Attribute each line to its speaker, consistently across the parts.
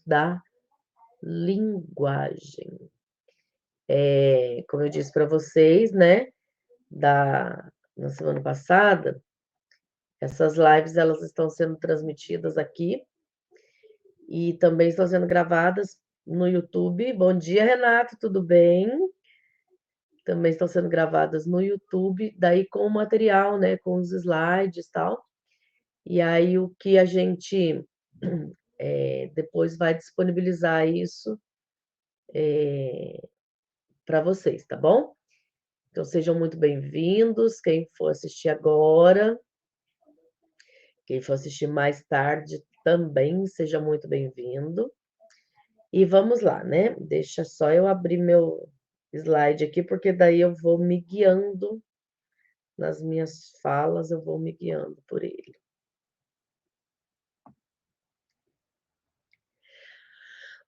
Speaker 1: da linguagem. Como eu disse para vocês, né, na semana passada, essas lives elas estão sendo transmitidas aqui e também estão sendo gravadas no YouTube. Bom dia, Renato, tudo bem? Também estão sendo gravadas no YouTube, daí com o material, né, com os slides e tal. E aí o que a gente depois vai disponibilizar isso para vocês, tá bom? Então sejam muito bem-vindos, quem for assistir agora, quem for assistir mais tarde também, seja muito bem-vindo. E vamos lá, né? Deixa só eu abrir meu slide aqui, porque daí eu vou me guiando nas minhas falas, eu vou me guiando por ele.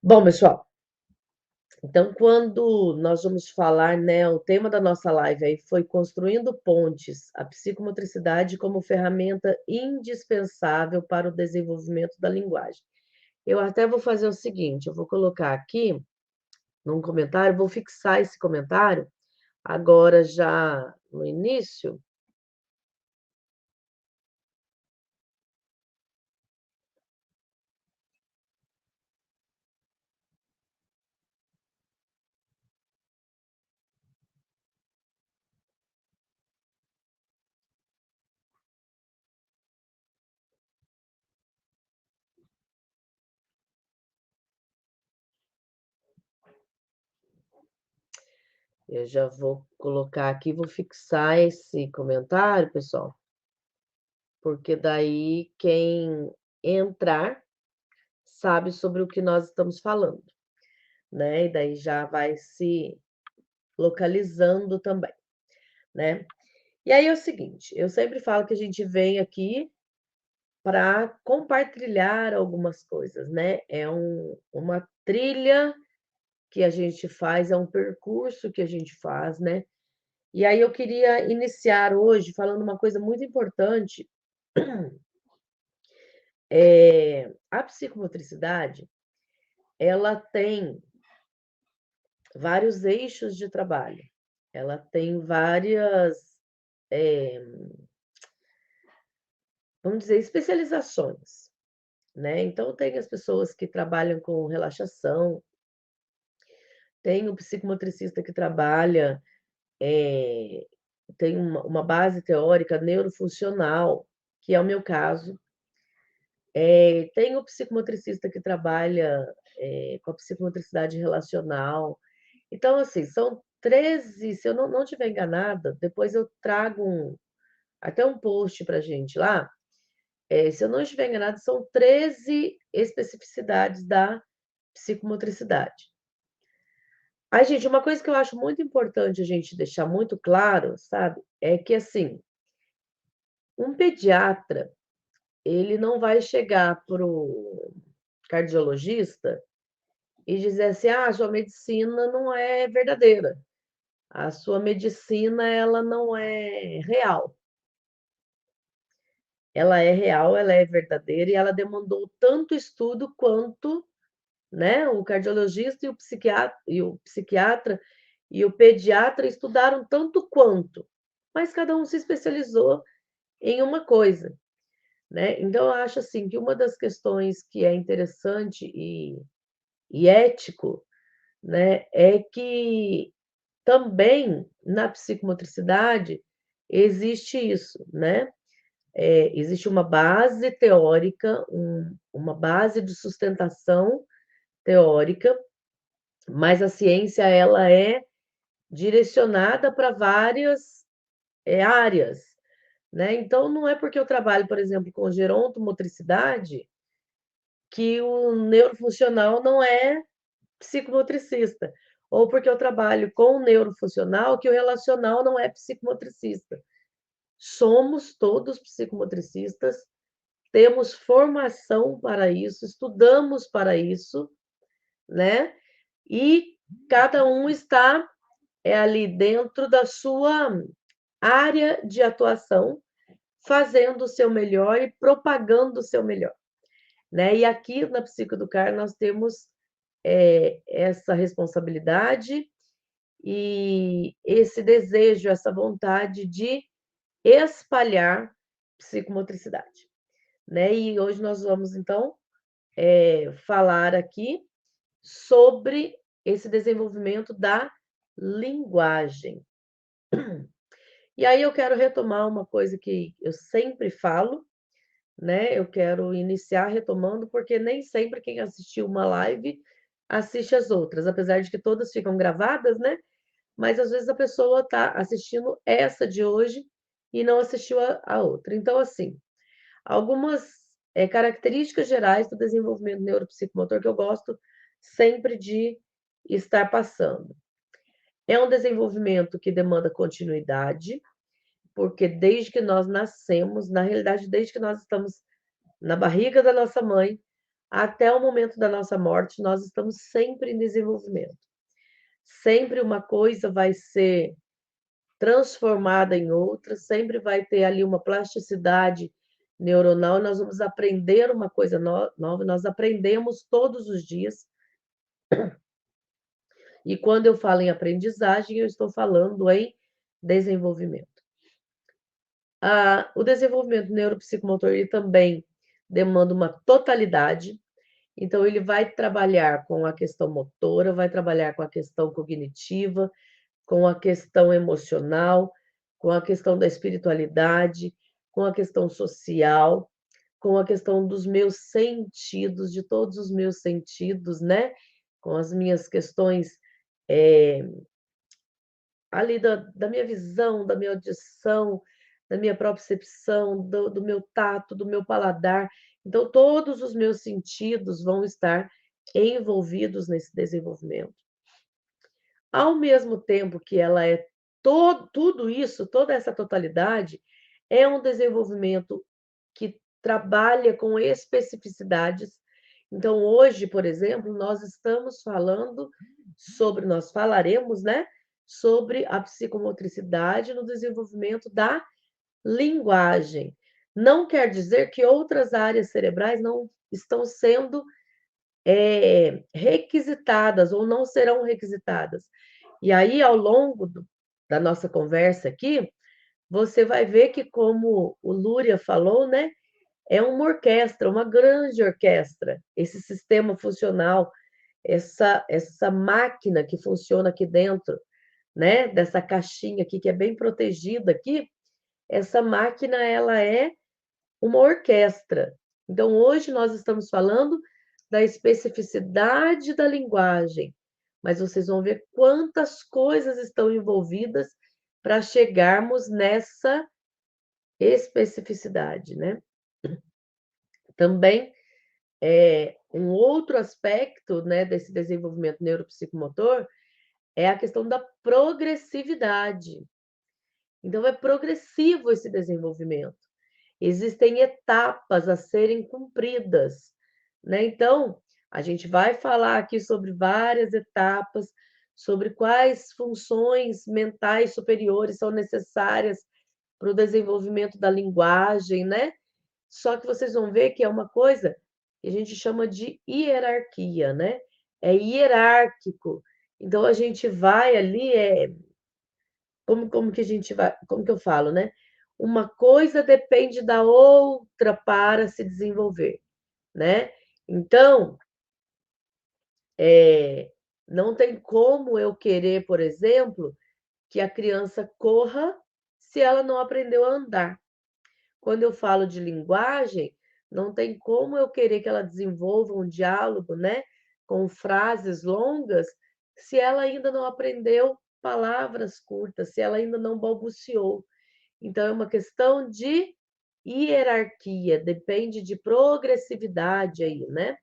Speaker 1: Bom, pessoal, então quando nós vamos falar, né, o tema da nossa live aí foi Construindo Pontes, a psicomotricidade como ferramenta indispensável para o desenvolvimento da linguagem. Eu até vou fazer o seguinte, eu vou colocar aqui num comentário, vou fixar esse comentário agora já no início. Eu já vou colocar aqui, vou fixar esse comentário, pessoal, porque daí quem entrar sabe sobre o que nós estamos falando, né? E daí já vai se localizando também, né? E aí é o seguinte, eu sempre falo que a gente vem aqui para compartilhar algumas coisas, né? É uma trilha que a gente faz, é um percurso que a gente faz, né? E aí eu queria iniciar hoje falando uma coisa muito importante. A psicomotricidade, ela tem vários eixos de trabalho, ela tem várias, vamos dizer, especializações, né? Então tem as pessoas que trabalham com relaxação, tem o psicomotricista que trabalha, tem uma base teórica neurofuncional, que é o meu caso. Tem o psicomotricista que trabalha com a psicomotricidade relacional. Então, assim, são 13, se eu não estiver enganada, depois eu trago até um post para a gente lá. Se eu não estiver enganada, são 13 especificidades da psicomotricidade. Ai, gente, uma coisa que eu acho muito importante a gente deixar muito claro, sabe, é que, assim, um pediatra, ele não vai chegar para o cardiologista e dizer assim: "Ah, sua medicina não é verdadeira, a sua medicina ela não é real". Ela é real, ela é verdadeira e ela demandou tanto estudo quanto, né, o cardiologista e o psiquiatra e o pediatra estudaram tanto quanto, mas cada um se especializou em uma coisa, né. Então eu acho, assim, que uma das questões que é interessante e ético, né, é que também na psicomotricidade existe isso, né. Existe uma base teórica, uma base de sustentação teórica, mas a ciência ela é direcionada para várias, áreas, né. Então não é porque eu trabalho, por exemplo, com gerontomotricidade, que o neurofuncional não é psicomotricista, ou porque eu trabalho com o neurofuncional, que o relacional não é psicomotricista. Somos todos psicomotricistas, temos formação para isso, estudamos para isso, né? E cada um está ali dentro da sua área de atuação, fazendo o seu melhor e propagando o seu melhor, né? E aqui na Psicoeducar nós temos essa responsabilidade e esse desejo, essa vontade de espalhar psicomotricidade, né? E hoje nós vamos, então, falar aqui sobre esse desenvolvimento da linguagem. E aí eu quero retomar uma coisa que eu sempre falo, né? Eu quero iniciar retomando, porque nem sempre quem assistiu uma live assiste as outras, apesar de que todas ficam gravadas, né? Mas às vezes a pessoa está assistindo essa de hoje e não assistiu a outra. Então, assim, algumas características gerais do desenvolvimento neuropsicomotor que eu gosto sempre de estar passando. É um desenvolvimento que demanda continuidade, porque desde que nós nascemos, na realidade, desde que nós estamos na barriga da nossa mãe, até o momento da nossa morte, nós estamos sempre em desenvolvimento. Sempre uma coisa vai ser transformada em outra, sempre vai ter ali uma plasticidade neuronal, nós vamos aprender uma coisa nova, nós aprendemos todos os dias. E quando eu falo em aprendizagem, eu estou falando em desenvolvimento. O desenvolvimento neuropsicomotor ele também demanda uma totalidade, então ele vai trabalhar com a questão motora, vai trabalhar com a questão cognitiva, com a questão emocional, com a questão da espiritualidade, com a questão social, com a questão dos meus sentidos, de todos os meus sentidos, né? Com as minhas questões ali da minha visão, da minha audição, da minha propriocepção, do meu tato, do meu paladar. Então, todos os meus sentidos vão estar envolvidos nesse desenvolvimento. Ao mesmo tempo que ela é tudo isso, toda essa totalidade, é um desenvolvimento que trabalha com especificidades. Então, hoje, por exemplo, nós estamos falando nós falaremos, né, sobre a psicomotricidade no desenvolvimento da linguagem. Não quer dizer que outras áreas cerebrais não estão sendo requisitadas ou não serão requisitadas. E aí, ao longo da nossa conversa aqui, você vai ver que, como o Lúria falou, né, é uma orquestra, uma grande orquestra, esse sistema funcional, essa máquina que funciona aqui dentro, né, dessa caixinha aqui, que é bem protegida aqui, essa máquina, ela é uma orquestra. Então, hoje nós estamos falando da especificidade da linguagem, mas vocês vão ver quantas coisas estão envolvidas para chegarmos nessa especificidade, né? Também um outro aspecto, né, desse desenvolvimento neuropsicomotor é a questão da progressividade. Então, é progressivo esse desenvolvimento. Existem etapas a serem cumpridas, né? Então, a gente vai falar aqui sobre várias etapas, sobre quais funções mentais superiores são necessárias para o desenvolvimento da linguagem, né? Só que vocês vão ver que é uma coisa que a gente chama de hierarquia, né? É hierárquico. Então a gente vai ali, como que a gente vai, como que eu falo, né? Uma coisa depende da outra para se desenvolver, né? Então, não tem como eu querer, por exemplo, que a criança corra se ela não aprendeu a andar. Quando eu falo de linguagem, não tem como eu querer que ela desenvolva um diálogo, né, com frases longas, se ela ainda não aprendeu palavras curtas, se ela ainda não balbuciou. Então, é uma questão de hierarquia, depende de progressividade aí, né?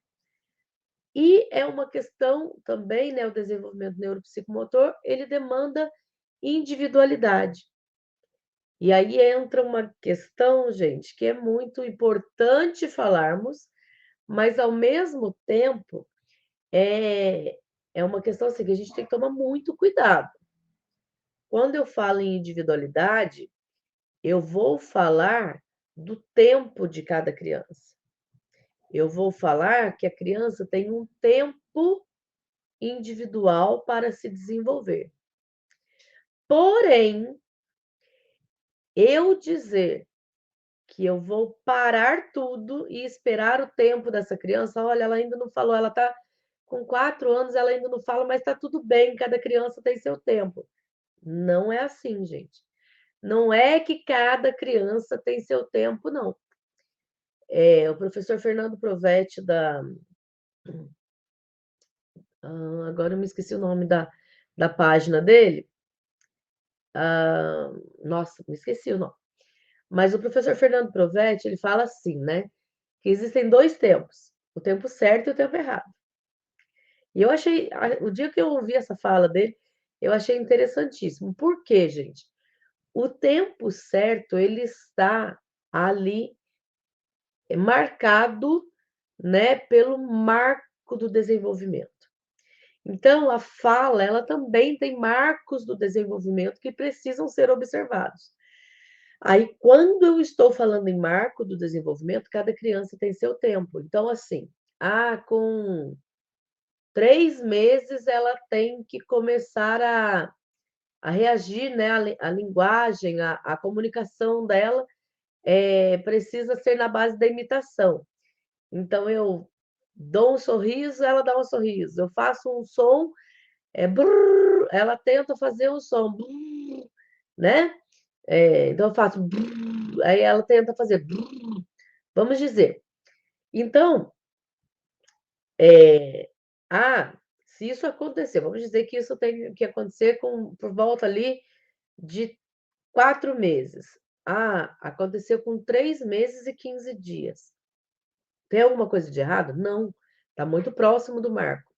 Speaker 1: E é uma questão também, né, o desenvolvimento neuropsicomotor, ele demanda individualidade. E aí entra uma questão, gente, que é muito importante falarmos, mas ao mesmo tempo é uma questão assim que a gente tem que tomar muito cuidado. Quando eu falo em individualidade, eu vou falar do tempo de cada criança. Eu vou falar que a criança tem um tempo individual para se desenvolver. Porém, eu dizer que eu vou parar tudo e esperar o tempo dessa criança, olha, ela ainda não falou, ela está com 4 anos, ela ainda não fala, mas está tudo bem, cada criança tem seu tempo. Não é assim, gente. Não é que cada criança tem seu tempo, não. O professor Fernando Provetti agora eu me esqueci o nome da página dele. Nossa, me esqueci o nome. Mas o professor Fernando Provetti, ele fala assim, né? Que existem 2 tempos, o tempo certo e o tempo errado. E eu achei, o dia que eu ouvi essa fala dele, eu achei interessantíssimo. Por quê, gente? O tempo certo, ele está ali marcado, né, pelo marco do desenvolvimento. Então, a fala, ela também tem marcos do desenvolvimento que precisam ser observados. Aí, quando eu estou falando em marco do desenvolvimento, cada criança tem seu tempo. Então, assim, com 3 meses ela tem que começar a reagir, né? A linguagem, a comunicação dela precisa ser na base da imitação. Então, eu dou um sorriso, ela dá um sorriso. Eu faço um som, brrr, ela tenta fazer um som, brrr, né? Então, eu faço brrr, aí ela tenta fazer brrr, vamos dizer. Então, se isso acontecer, vamos dizer que isso tem que acontecer por volta ali de 4 meses. Aconteceu com 3 meses e 15 dias. Tem alguma coisa de errado? Não, está muito próximo do marco.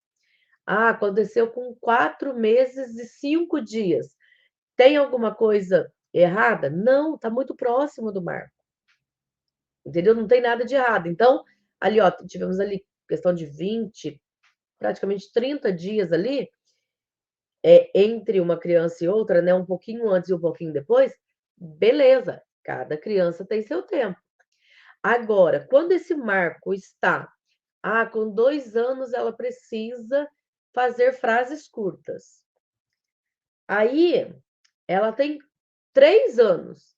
Speaker 1: Aconteceu com 4 meses e 5 dias. Tem alguma coisa errada? Não, está muito próximo do marco. Entendeu? Não tem nada de errado. Então, ali, ó, tivemos ali questão de 20, praticamente 30 dias ali, entre uma criança e outra, né? Um pouquinho antes e um pouquinho depois. Beleza, cada criança tem seu tempo. Agora, quando esse marco está, com 2 anos ela precisa fazer frases curtas. Aí, ela tem 3 anos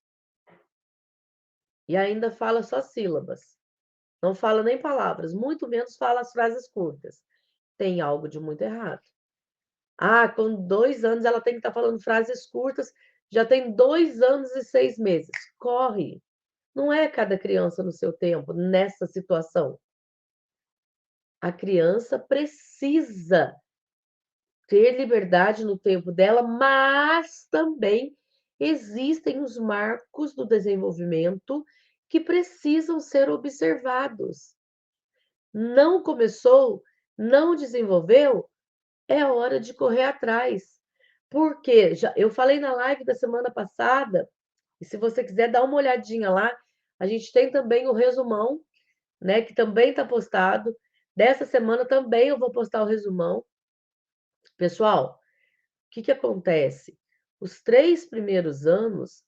Speaker 1: e ainda fala só sílabas. Não fala nem palavras, muito menos fala as frases curtas. Tem algo de muito errado. Com 2 anos ela tem que estar falando frases curtas, já tem 2 anos e 6 meses. Corre! Não é cada criança no seu tempo, nessa situação. A criança precisa ter liberdade no tempo dela, mas também existem os marcos do desenvolvimento que precisam ser observados. Não começou, não desenvolveu, é hora de correr atrás. Porque eu falei na live da semana passada, e se você quiser dar uma olhadinha lá, a gente tem também o resumão, né, que também está postado. Dessa semana também eu vou postar o resumão. Pessoal, o que acontece? Os 3 primeiros anos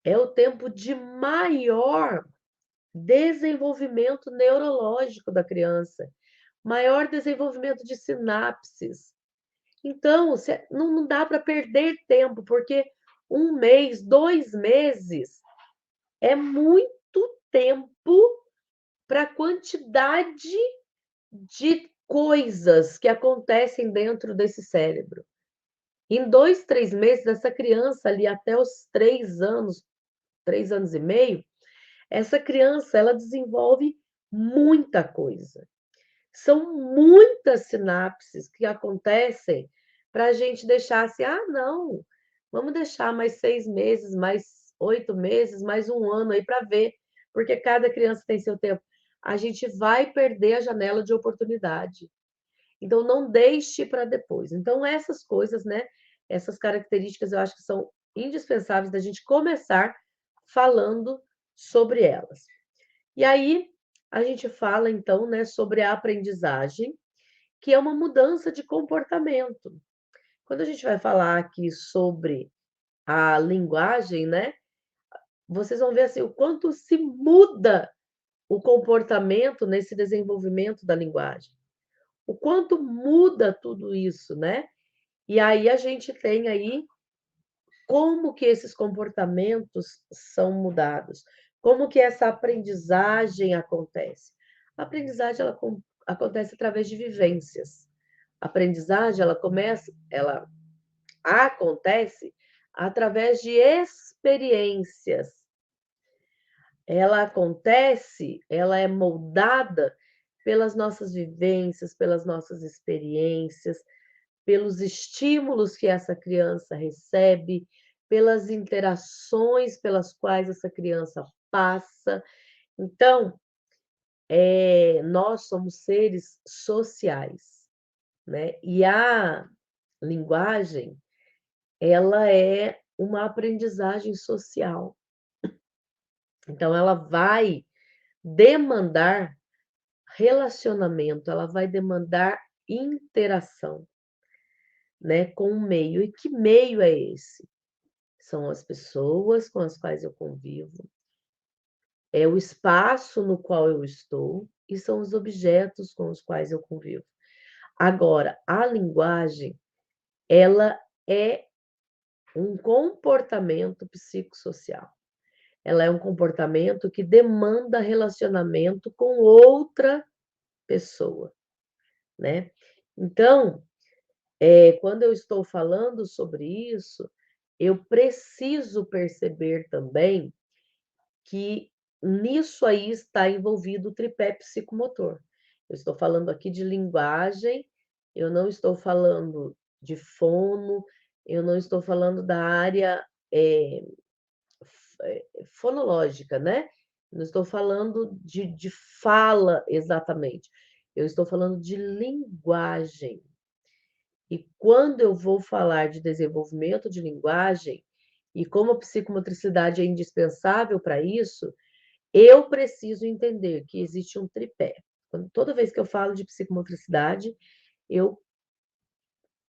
Speaker 1: é o tempo de maior desenvolvimento neurológico da criança, maior desenvolvimento de sinapses. Então, não dá para perder tempo, porque 1 mês, 2 meses é muito tempo para a quantidade de coisas que acontecem dentro desse cérebro. Em 2, 3 meses, essa criança ali até os 3 anos, 3 anos e meio, essa criança ela desenvolve muita coisa. São muitas sinapses que acontecem para a gente deixar assim, não, vamos deixar mais 6 meses, mais 8 meses, mais 1 ano aí para ver, porque cada criança tem seu tempo. A gente vai perder a janela de oportunidade. Então, não deixe para depois. Então, essas coisas, né? Essas características eu acho que são indispensáveis da gente começar falando sobre elas. E aí, a gente fala, então, né, sobre a aprendizagem, que é uma mudança de comportamento. Quando a gente vai falar aqui sobre a linguagem, né? Vocês vão ver assim, o quanto se muda o comportamento nesse desenvolvimento da linguagem. O quanto muda tudo isso, né? E aí a gente tem aí como que esses comportamentos são mudados, como que essa aprendizagem acontece. A aprendizagem acontece através de vivências. A aprendizagem ela acontece através de experiências. Ela acontece, ela é moldada pelas nossas vivências, pelas nossas experiências, pelos estímulos que essa criança recebe, pelas interações pelas quais essa criança passa. Então, nós somos seres sociais, né? E a linguagem, ela é uma aprendizagem social. Então, ela vai demandar relacionamento, ela vai demandar interação, né, com o meio. E que meio é esse? São as pessoas com as quais eu convivo, é o espaço no qual eu estou e são os objetos com os quais eu convivo. Agora, a linguagem, ela é um comportamento psicossocial. Ela é um comportamento que demanda relacionamento com outra pessoa, né? Então, quando eu estou falando sobre isso, eu preciso perceber também que nisso aí está envolvido o tripé psicomotor. Eu estou falando aqui de linguagem, eu não estou falando de fono, eu não estou falando da área fonológica, né? Não estou falando de fala exatamente. Eu estou falando de linguagem. E quando eu vou falar de desenvolvimento de linguagem, e como a psicomotricidade é indispensável para isso, eu preciso entender que existe um tripé. Toda vez que eu falo de psicomotricidade, eu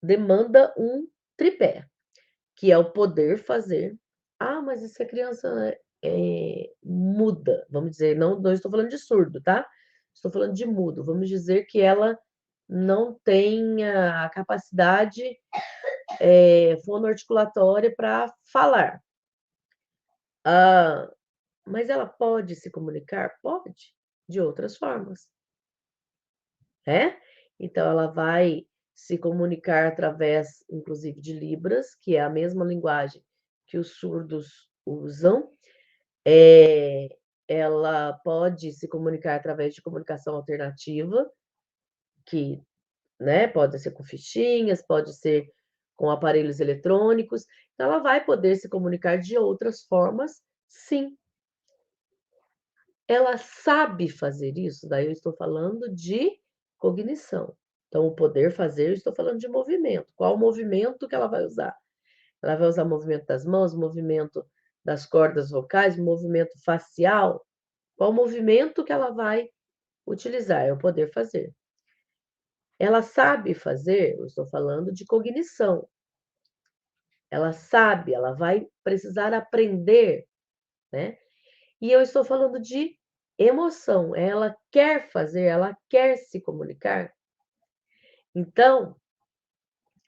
Speaker 1: demanda um tripé, que é o poder fazer. Ah, mas e se a criança muda? Vamos dizer, não estou falando de surdo, tá? Estou falando de mudo. Vamos dizer que ela não tem a capacidade fonoarticulatória para falar. Ah, mas ela pode se comunicar? Pode, de outras formas, né? Então, ela vai se comunicar através, inclusive, de Libras, que é a mesma linguagem que os surdos usam. Ela pode se comunicar através de comunicação alternativa, que, né, pode ser com fichinhas, pode ser com aparelhos eletrônicos. Então, ela vai poder se comunicar de outras formas, sim. Ela sabe fazer isso? Daí eu estou falando de cognição. Então, o poder fazer, eu estou falando de movimento. Qual o movimento que ela vai usar? Ela vai usar o movimento das mãos, o movimento das cordas vocais, o movimento facial? Qual o movimento que ela vai utilizar? É o poder fazer. Ela sabe fazer, eu estou falando de cognição. Ela sabe, ela vai precisar aprender, né? E eu estou falando de emoção. Ela quer fazer, ela quer se comunicar. Então,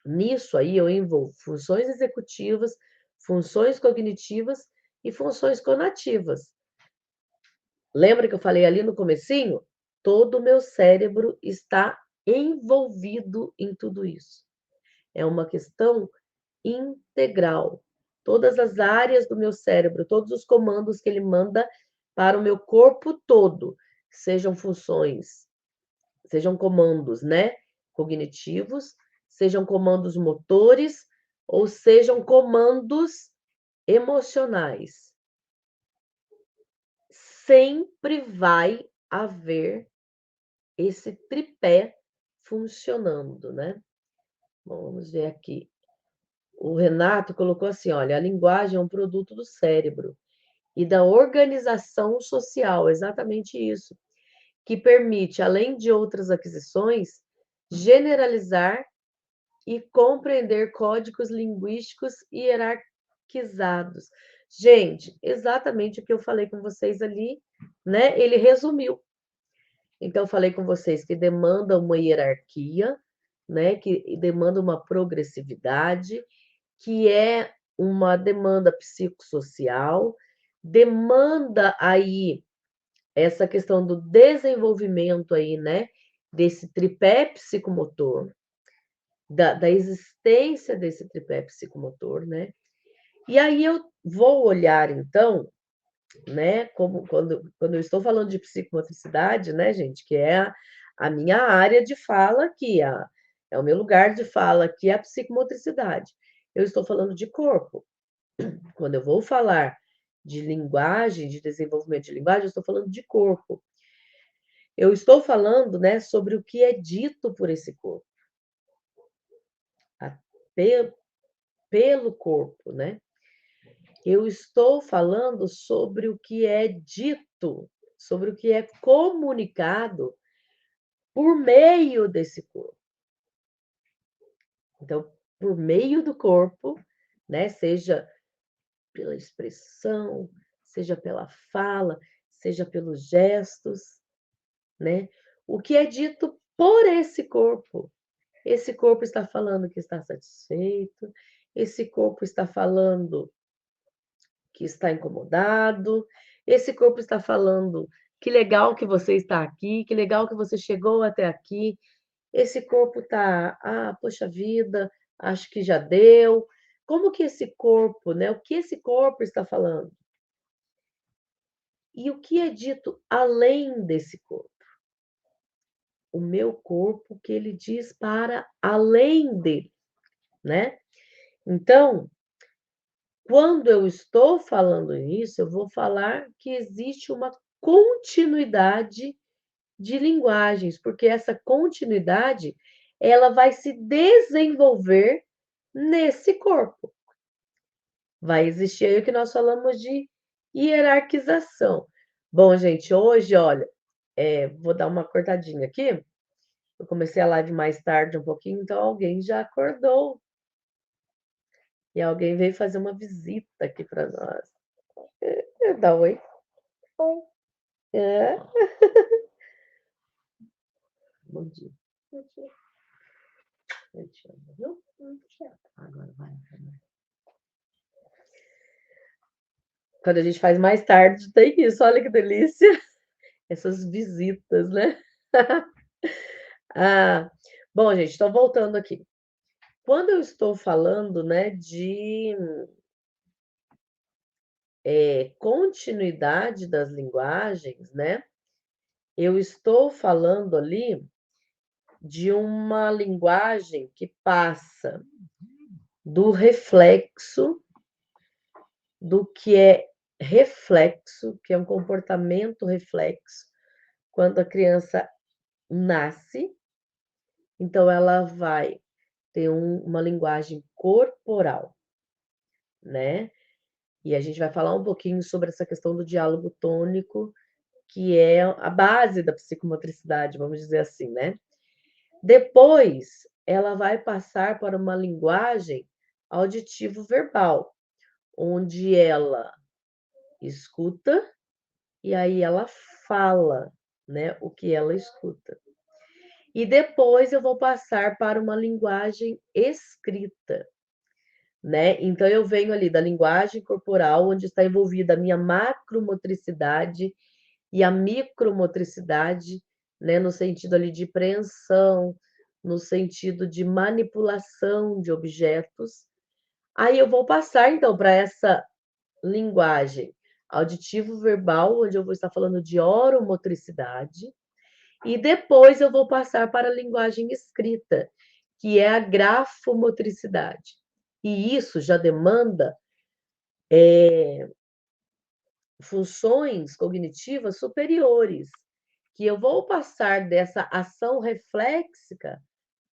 Speaker 1: nisso aí eu envolvo funções executivas, funções cognitivas e funções conativas. Lembra que eu falei ali no comecinho? Todo o meu cérebro está envolvido em tudo isso. É uma questão integral. Todas as áreas do meu cérebro, todos os comandos que ele manda para o meu corpo todo, sejam funções, sejam comandos, né, cognitivos, sejam comandos motores ou sejam comandos emocionais. Sempre vai haver esse tripé funcionando, né? Bom, vamos ver aqui. O Renato colocou assim: olha, a linguagem é um produto do cérebro e da organização social, exatamente isso, que permite, além de outras aquisições, generalizar e compreender códigos linguísticos hierarquizados. Gente, exatamente o que eu falei com vocês ali né, ele resumiu. Então, eu falei com vocês que demanda uma hierarquia, né, que demanda uma progressividade, que é uma demanda psicossocial, demanda aí essa questão do desenvolvimento aí, né, desse tripé psicomotor, da existência desse tripé psicomotor, né? E aí eu vou olhar, então, né, como quando eu estou falando de psicomotricidade, né, gente, que é a minha área de fala aqui, é o meu lugar de fala aqui, é a psicomotricidade. Eu estou falando de corpo. Quando eu vou falar de linguagem, de desenvolvimento de linguagem, eu estou falando de corpo. Eu estou falando, né, sobre o que é dito por esse corpo, pelo corpo, né? Eu estou falando sobre o que é dito, sobre o que é comunicado por meio desse corpo. Então, por meio do corpo, né, seja pela expressão, seja pela fala, seja pelos gestos, né? O que é dito por esse corpo. Esse corpo está falando que está satisfeito, esse corpo está falando que está incomodado, esse corpo está falando que legal que você está aqui, que legal que você chegou até aqui, esse corpo está, poxa vida, acho que já deu. Como que esse corpo, né? O que esse corpo está falando? E o que é dito além desse corpo? O meu corpo que ele diz para além dele, né? Então, quando eu estou falando isso, eu vou falar que existe uma continuidade de linguagens, porque essa continuidade ela vai se desenvolver nesse corpo. Vai existir aí o que nós falamos de hierarquização. Bom, gente, hoje, olha, vou dar uma cortadinha aqui. Eu comecei a live mais tarde um pouquinho, então alguém já acordou. E alguém veio fazer uma visita aqui para nós. Dá oi. Oi. É. Bom dia. Bom dia. Eu te amo, viu? Agora vai. Quando a gente faz mais tarde, tem isso. Olha que delícia. Essas visitas, né? Ah, bom, gente, estou voltando aqui. Quando eu estou falando, né, de continuidade das linguagens, né? Eu estou falando ali de uma linguagem que passa do reflexo, do que é reflexo, que é um comportamento reflexo, quando a criança nasce, então ela vai ter uma linguagem corporal, né? E a gente vai falar um pouquinho sobre essa questão do diálogo tônico, que é a base da psicomotricidade, vamos dizer assim, né? Depois, ela vai passar para uma linguagem auditivo-verbal, onde ela escuta e aí ela fala, né, o que ela escuta. E depois eu vou passar para uma linguagem escrita, né? Então eu venho ali da linguagem corporal, onde está envolvida a minha macromotricidade e a micromotricidade, né, no sentido ali de preensão, no sentido de manipulação de objetos. Aí eu vou passar então para essa linguagem auditivo-verbal, onde eu vou estar falando de oromotricidade, e depois eu vou passar para a linguagem escrita, que é a grafomotricidade. E isso já demanda funções cognitivas superiores, que eu vou passar dessa ação reflexica,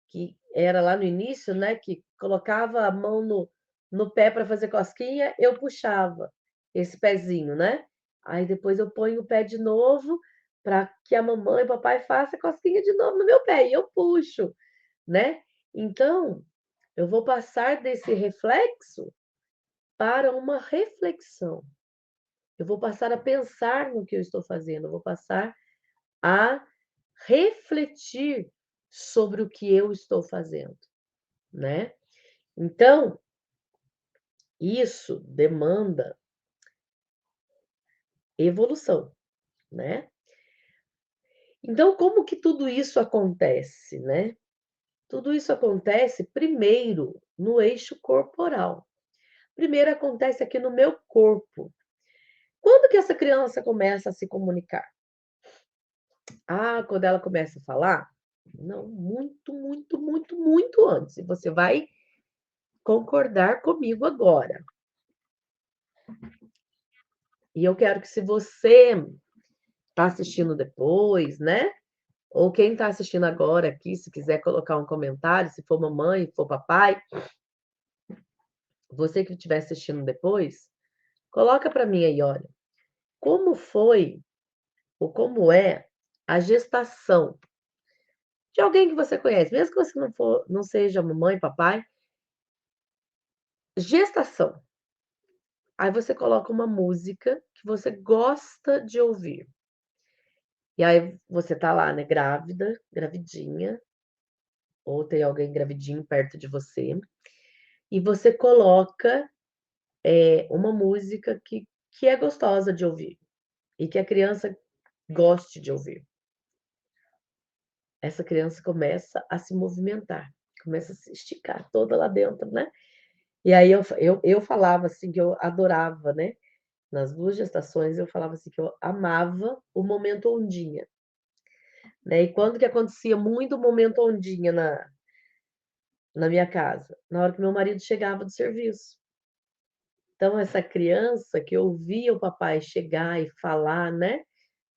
Speaker 1: que era lá no início, né, que colocava a mão no pé para fazer cosquinha, eu puxava esse pezinho, né? Aí depois eu ponho o pé de novo para que a mamãe e o papai façam cosquinha de novo no meu pé e eu puxo, né? Então, eu vou passar desse reflexo para uma reflexão. Eu vou passar a pensar no que eu estou fazendo, eu vou passar a refletir sobre o que eu estou fazendo, né? Então, isso demanda evolução, né? Então, como que tudo isso acontece, né? Tudo isso acontece primeiro no eixo corporal. Primeiro acontece aqui no meu corpo. Quando que essa criança começa a se comunicar? Ah, quando ela começa a falar? Não, muito, muito, muito, muito antes. E você vai concordar comigo agora. E eu quero que se você está assistindo depois, né? Ou quem está assistindo agora aqui, se quiser colocar um comentário, se for mamãe, se for papai, você que estiver assistindo depois, coloca para mim aí, olha, como foi ou como é a gestação de alguém que você conhece, mesmo que você não seja mamãe, papai, gestação. Aí você coloca uma música que você gosta de ouvir. E aí você tá lá, né, grávida, gravidinha, ou tem alguém gravidinho perto de você, e você coloca uma música que é gostosa de ouvir e que a criança goste de ouvir. Essa criança começa a se movimentar, começa a se esticar toda lá dentro, né? E aí eu falava assim que eu adorava, né? Nas 2 gestações eu falava assim que eu amava o momento ondinha, né? E quando que acontecia muito o momento ondinha na minha casa? Na hora que meu marido chegava do serviço. Então essa criança que ouvia o papai chegar e falar, né?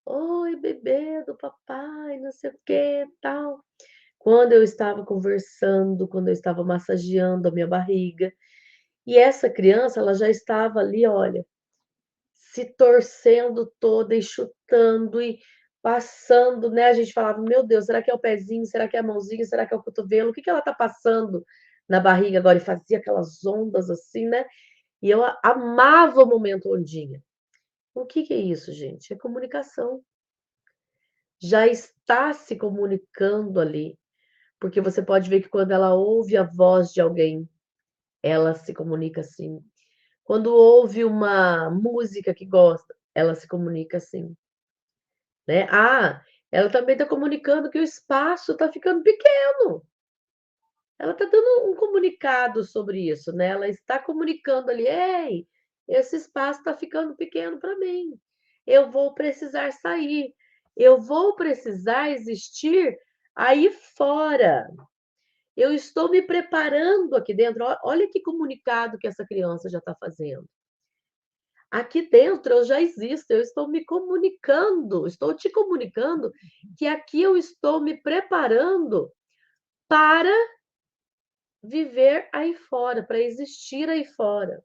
Speaker 1: Oi, bebê do papai, não sei o que, tal. Quando eu estava conversando, quando eu estava massageando a minha barriga, e essa criança, ela já estava ali, olha, se torcendo toda e chutando e passando, né? A gente falava, meu Deus, será que é o pezinho? Será que é a mãozinha? Será que é o cotovelo? O que que ela tá passando na barriga agora? E fazia aquelas ondas assim, né? E eu amava o momento ondinha. O que que é isso, gente? É comunicação. Já está se comunicando ali. Porque você pode ver que quando ela ouve a voz de alguém, ela se comunica assim. Quando ouve uma música que gosta, ela se comunica assim, né? Ah, ela também está comunicando que o espaço está ficando pequeno. Ela está dando um comunicado sobre isso, né? Ela está comunicando ali, ei, esse espaço está ficando pequeno para mim. Eu vou precisar sair. Eu vou precisar existir aí fora. Eu estou me preparando aqui dentro. Olha que comunicado que essa criança já está fazendo. Aqui dentro eu já existo, eu estou me comunicando, estou te comunicando que aqui eu estou me preparando para viver aí fora, para existir aí fora.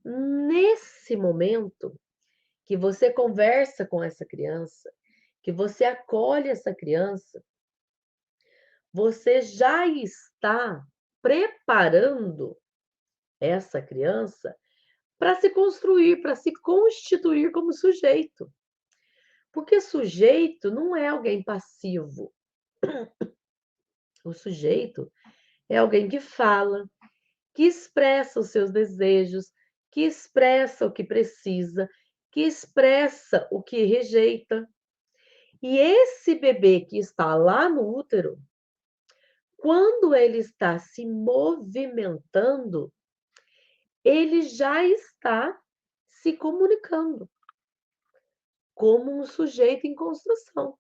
Speaker 1: Nesse momento que você conversa com essa criança, que você acolhe essa criança, você já está preparando essa criança para se construir, para se constituir como sujeito. Porque sujeito não é alguém passivo. O sujeito é alguém que fala, que expressa os seus desejos, que expressa o que precisa, que expressa o que rejeita. E esse bebê que está lá no útero, quando ele está se movimentando, ele já está se comunicando como um sujeito em construção.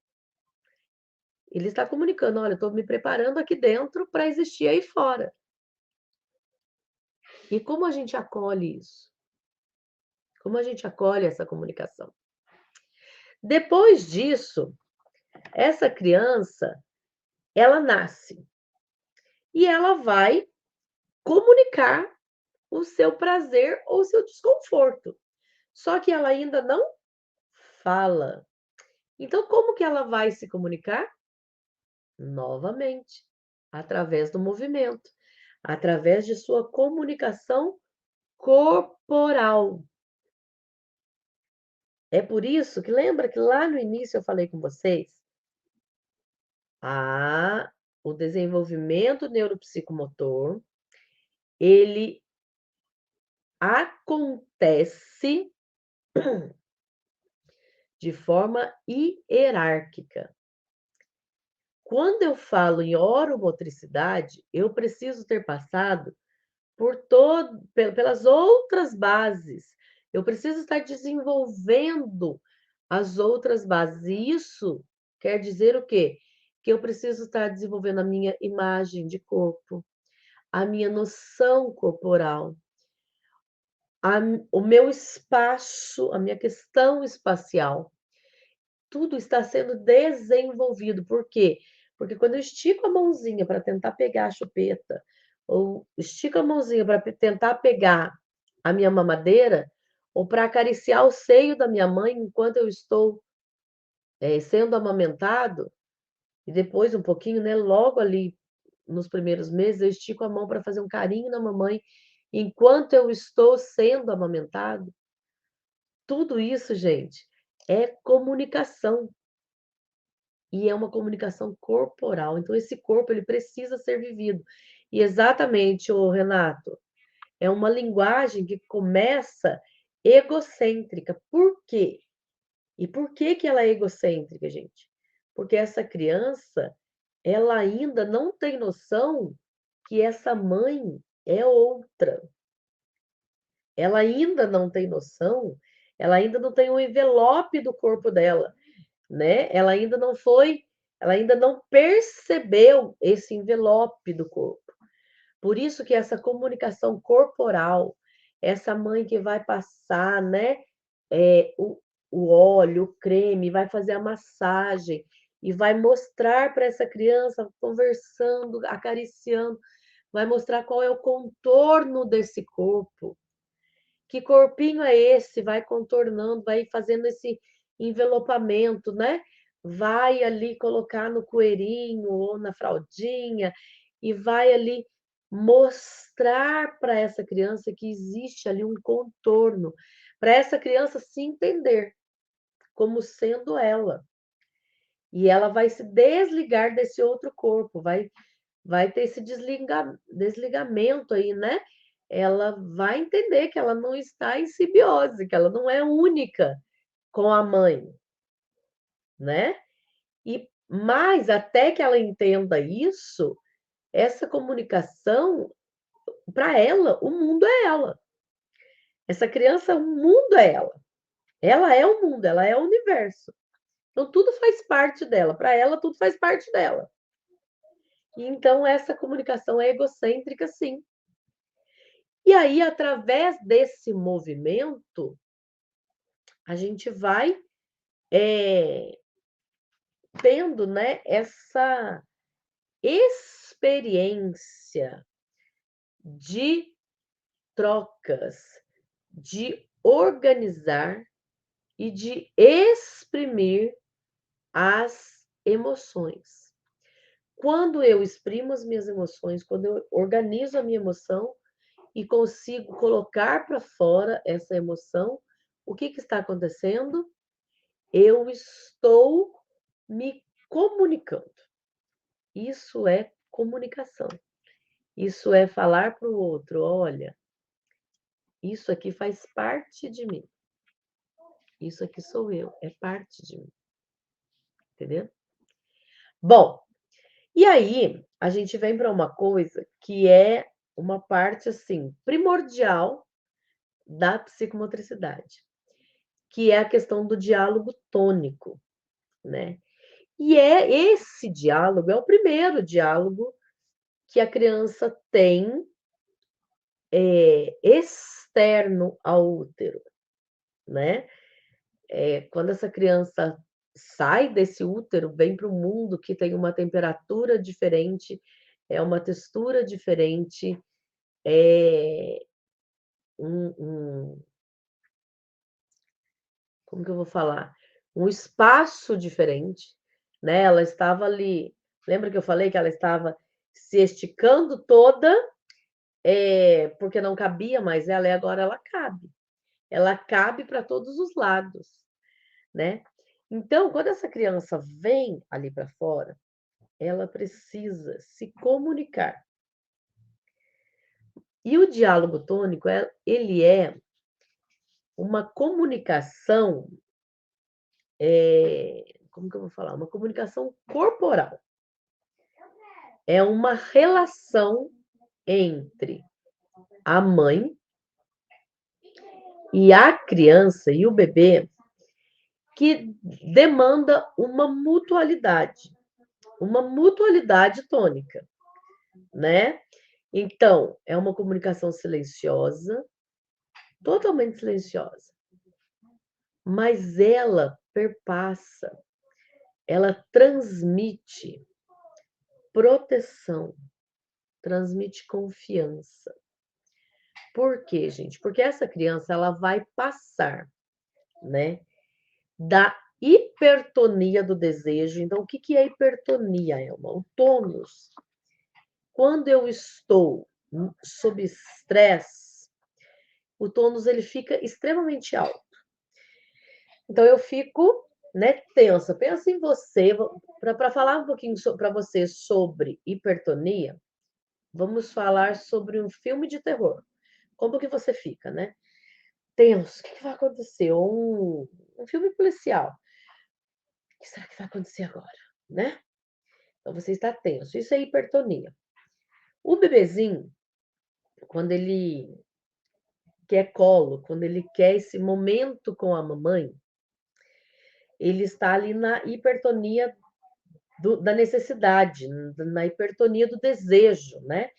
Speaker 1: Ele está comunicando: olha, eu estou me preparando aqui dentro para existir aí fora. E como a gente acolhe isso? Como a gente acolhe essa comunicação? Depois disso, essa criança, ela nasce e ela vai comunicar o seu prazer ou o seu desconforto. Só que ela ainda não fala. Então, como que ela vai se comunicar? Novamente, através do movimento, através de sua comunicação corporal. É por isso que lembra que lá no início eu falei com vocês, o desenvolvimento neuropsicomotor, ele acontece de forma hierárquica. Quando eu falo em oromotricidade, eu preciso ter passado pelas outras bases. Eu preciso estar desenvolvendo as outras bases. E isso quer dizer o quê? Que eu preciso estar desenvolvendo a minha imagem de corpo, a minha noção corporal, o meu espaço, a minha questão espacial. Tudo está sendo desenvolvido. Por quê? Porque quando eu estico a mãozinha para tentar pegar a chupeta, ou estico a mãozinha para tentar pegar a minha mamadeira, ou para acariciar o seio da minha mãe enquanto eu estou sendo amamentado, e depois um pouquinho, né, logo ali nos primeiros meses, eu estico a mão para fazer um carinho na mamãe enquanto eu estou sendo amamentado. Tudo isso, gente, é comunicação. E é uma comunicação corporal. Então, esse corpo ele precisa ser vivido. E exatamente, o Renato, é uma linguagem que começa egocêntrica. Por quê? E por que que ela é egocêntrica, gente? Porque essa criança, ela ainda não tem noção que essa mãe é outra. Ela ainda não tem noção, ela ainda não tem o envelope do corpo dela, né? Ela ainda não percebeu esse envelope do corpo. Por isso que essa comunicação corporal, essa mãe que vai passar, né, é, o óleo, o creme, vai fazer a massagem e vai mostrar para essa criança, conversando, acariciando, vai mostrar qual é o contorno desse corpo. Que corpinho é esse? Vai contornando, vai fazendo esse envelopamento, né? Vai ali colocar no coeirinho ou na fraldinha e vai ali mostrar para essa criança que existe ali um contorno, para essa criança se entender como sendo ela. E ela vai se desligar desse outro corpo, vai ter esse desligamento aí, né? Ela vai entender que ela não está em simbiose, que ela não é única com a mãe, né? E mais até que ela entenda isso, essa comunicação, para ela, o mundo é ela. Essa criança, o mundo é ela. Ela é o mundo, ela é o universo. Então tudo faz parte dela, para ela tudo faz parte dela. E então essa comunicação é egocêntrica, sim. E aí, através desse movimento, a gente vai tendo, né, essa experiência de trocas, de organizar e de exprimir as emoções. Quando eu exprimo as minhas emoções, quando eu organizo a minha emoção e consigo colocar para fora essa emoção, o que que está acontecendo? Eu estou me comunicando. Isso é comunicação. Isso é falar para o outro: olha, isso aqui faz parte de mim. Isso aqui sou eu, é parte de mim. Entendeu? Bom, e aí a gente vem para uma coisa que é uma parte assim primordial da psicomotricidade, que é a questão do diálogo tônico, né? E é esse diálogo, é o primeiro diálogo que a criança tem externo ao útero, né? Quando essa criança sai desse útero, vem para o mundo que tem uma temperatura diferente, é uma textura diferente, é um como que eu vou falar? Um espaço diferente, né? Ela estava ali, lembra que eu falei que ela estava se esticando toda, porque não cabia mais ela, e agora ela cabe. Ela cabe para todos os lados. né? Então, quando essa criança vem ali para fora, ela precisa se comunicar. E o diálogo tônico, ele é uma comunicação, como que eu vou falar? Uma comunicação corporal. É uma relação entre a mãe e a criança e o bebê que demanda uma mutualidade tônica, né? Então, é uma comunicação silenciosa, totalmente silenciosa, mas ela perpassa, ela transmite proteção, transmite confiança. Por quê, gente? Porque essa criança ela vai passar, né, da hipertonia do desejo. Então, o que que é hipertonia, Elma? O tônus. Quando eu estou sob estresse, o tônus ele fica extremamente alto. Então, eu fico, né, tensa. Pensa em você, para falar um pouquinho para você sobre hipertonia, vamos falar sobre um filme de terror. Como que você fica, né? Tenso, o que que vai acontecer? Ou um filme policial. O que será que vai acontecer agora, né? Então você está tenso. Isso é hipertonia. O bebezinho, quando ele quer colo, quando ele quer esse momento com a mamãe, ele está ali na hipertonia da necessidade, na hipertonia do desejo, né?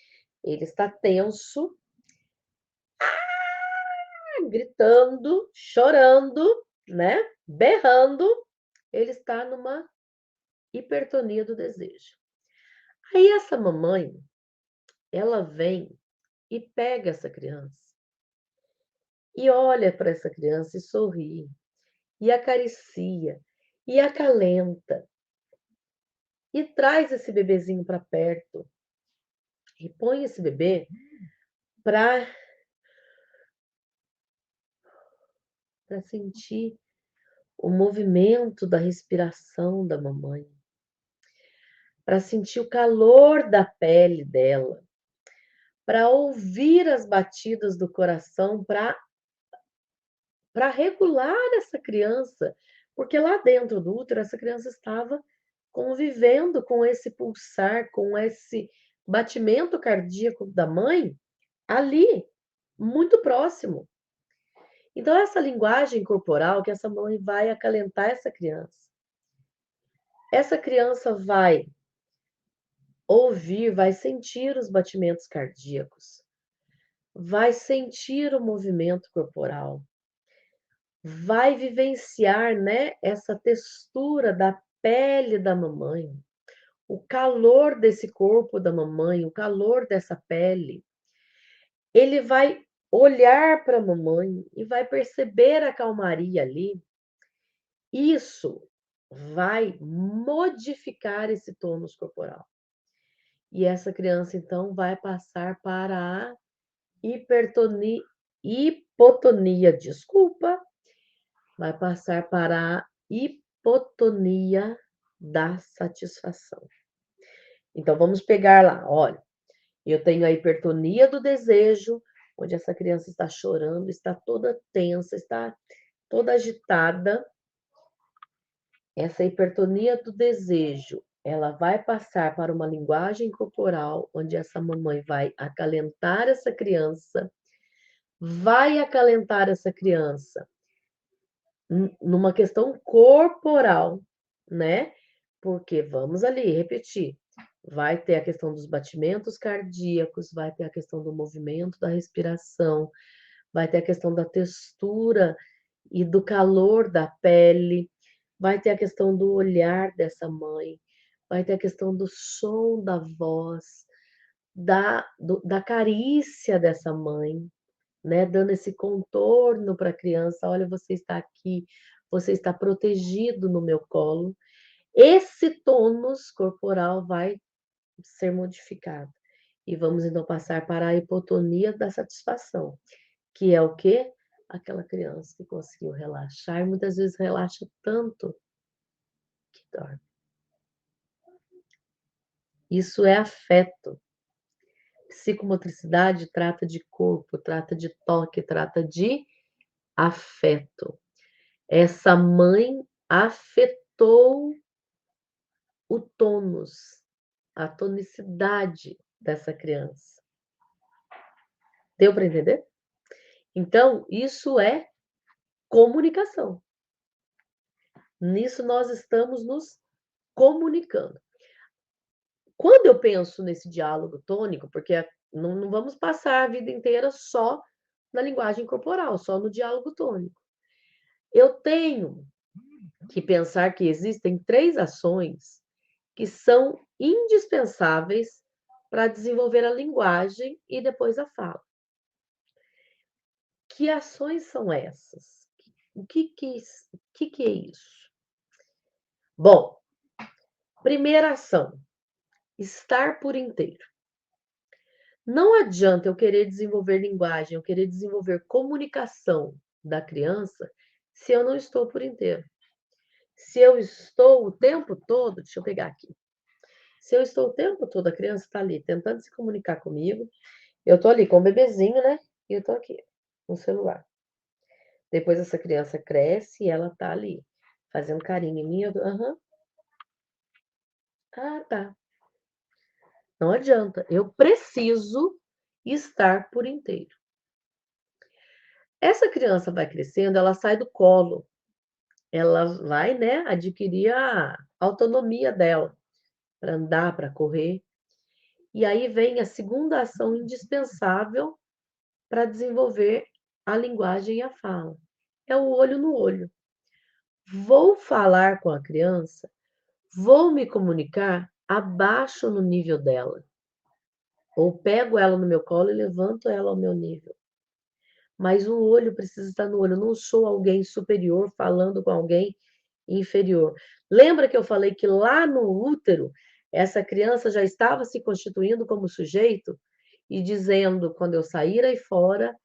Speaker 1: Ele está tenso, gritando, chorando, né? Berrando. Ele está numa hipertonia do desejo. Aí essa mamãe, ela vem e pega essa criança e olha para essa criança e sorri, e acaricia, e acalenta, e traz esse bebezinho para perto, e põe esse bebê para sentir o movimento da respiração da mamãe, para sentir o calor da pele dela, para ouvir as batidas do coração, para regular essa criança, porque lá dentro do útero essa criança estava convivendo com esse pulsar, com esse batimento cardíaco da mãe ali, muito próximo. Então, essa linguagem corporal que essa mãe vai acalentar essa criança. Essa criança vai ouvir, vai sentir os batimentos cardíacos, vai sentir o movimento corporal, vai vivenciar, né, essa textura da pele da mamãe, o calor desse corpo da mamãe, o calor dessa pele. Ele vai olhar para a mamãe e vai perceber a calmaria ali. Isso vai modificar esse tônus corporal. E essa criança, então, vai passar para a hipotonia, desculpa, vai passar para a hipotonia da satisfação. Então, vamos pegar lá, olha, eu tenho a hipertonia do desejo, onde essa criança está chorando, está toda tensa, está toda agitada. Essa hipertonia do desejo, ela vai passar para uma linguagem corporal, onde essa mamãe vai acalentar essa criança, numa questão corporal, né? Porque vamos ali repetir. Vai ter a questão dos batimentos cardíacos, vai ter a questão do movimento da respiração, vai ter a questão da textura e do calor da pele, vai ter a questão do olhar dessa mãe, vai ter a questão do som da voz, da carícia dessa mãe, né? Dando esse contorno para a criança: olha, você está aqui, você está protegido no meu colo. Esse tônus corporal vai ser modificado. E vamos então passar para a hipotonia da satisfação, que é o quê? aquela criança que conseguiu relaxar, e muitas vezes relaxa tanto que dorme. Isso é afeto. Psicomotricidade trata de corpo, trata de toque, trata de afeto. Essa mãe afetou o tônus, a tonicidade dessa criança. Deu para entender? Então, isso é comunicação. Nisso nós estamos nos comunicando. Quando eu penso nesse diálogo tônico, porque não vamos passar a vida inteira só na linguagem corporal, só no diálogo tônico. Eu tenho que pensar que existem 3 ações que são indispensáveis para desenvolver a linguagem e depois a fala. Que ações são essas? O que é isso? Bom, primeira ação, estar por inteiro. Não adianta eu querer desenvolver linguagem, eu querer desenvolver comunicação da criança se eu não estou por inteiro. Se eu estou o tempo todo, deixa eu pegar aqui. Se eu estou o tempo todo, a criança está ali tentando se comunicar comigo, eu estou ali com o bebezinho, né? E eu estou aqui no celular. Depois essa criança cresce e ela está ali fazendo carinho em mim. Aham. Ah, tá. Não adianta. Eu preciso estar por inteiro. Essa criança vai crescendo, ela sai do colo. Ela vai, né, adquirir a autonomia dela para andar, para correr. E aí vem a segunda ação indispensável para desenvolver a linguagem e a fala. É o olho no olho. Vou falar com a criança, vou me comunicar abaixo no nível dela. Ou pego ela no meu colo e levanto ela ao meu nível. Mas o olho precisa estar no olho. Eu não sou alguém superior falando com alguém inferior. Lembra que eu falei que lá no útero, essa criança já estava se constituindo como sujeito e dizendo: quando eu sair aí fora,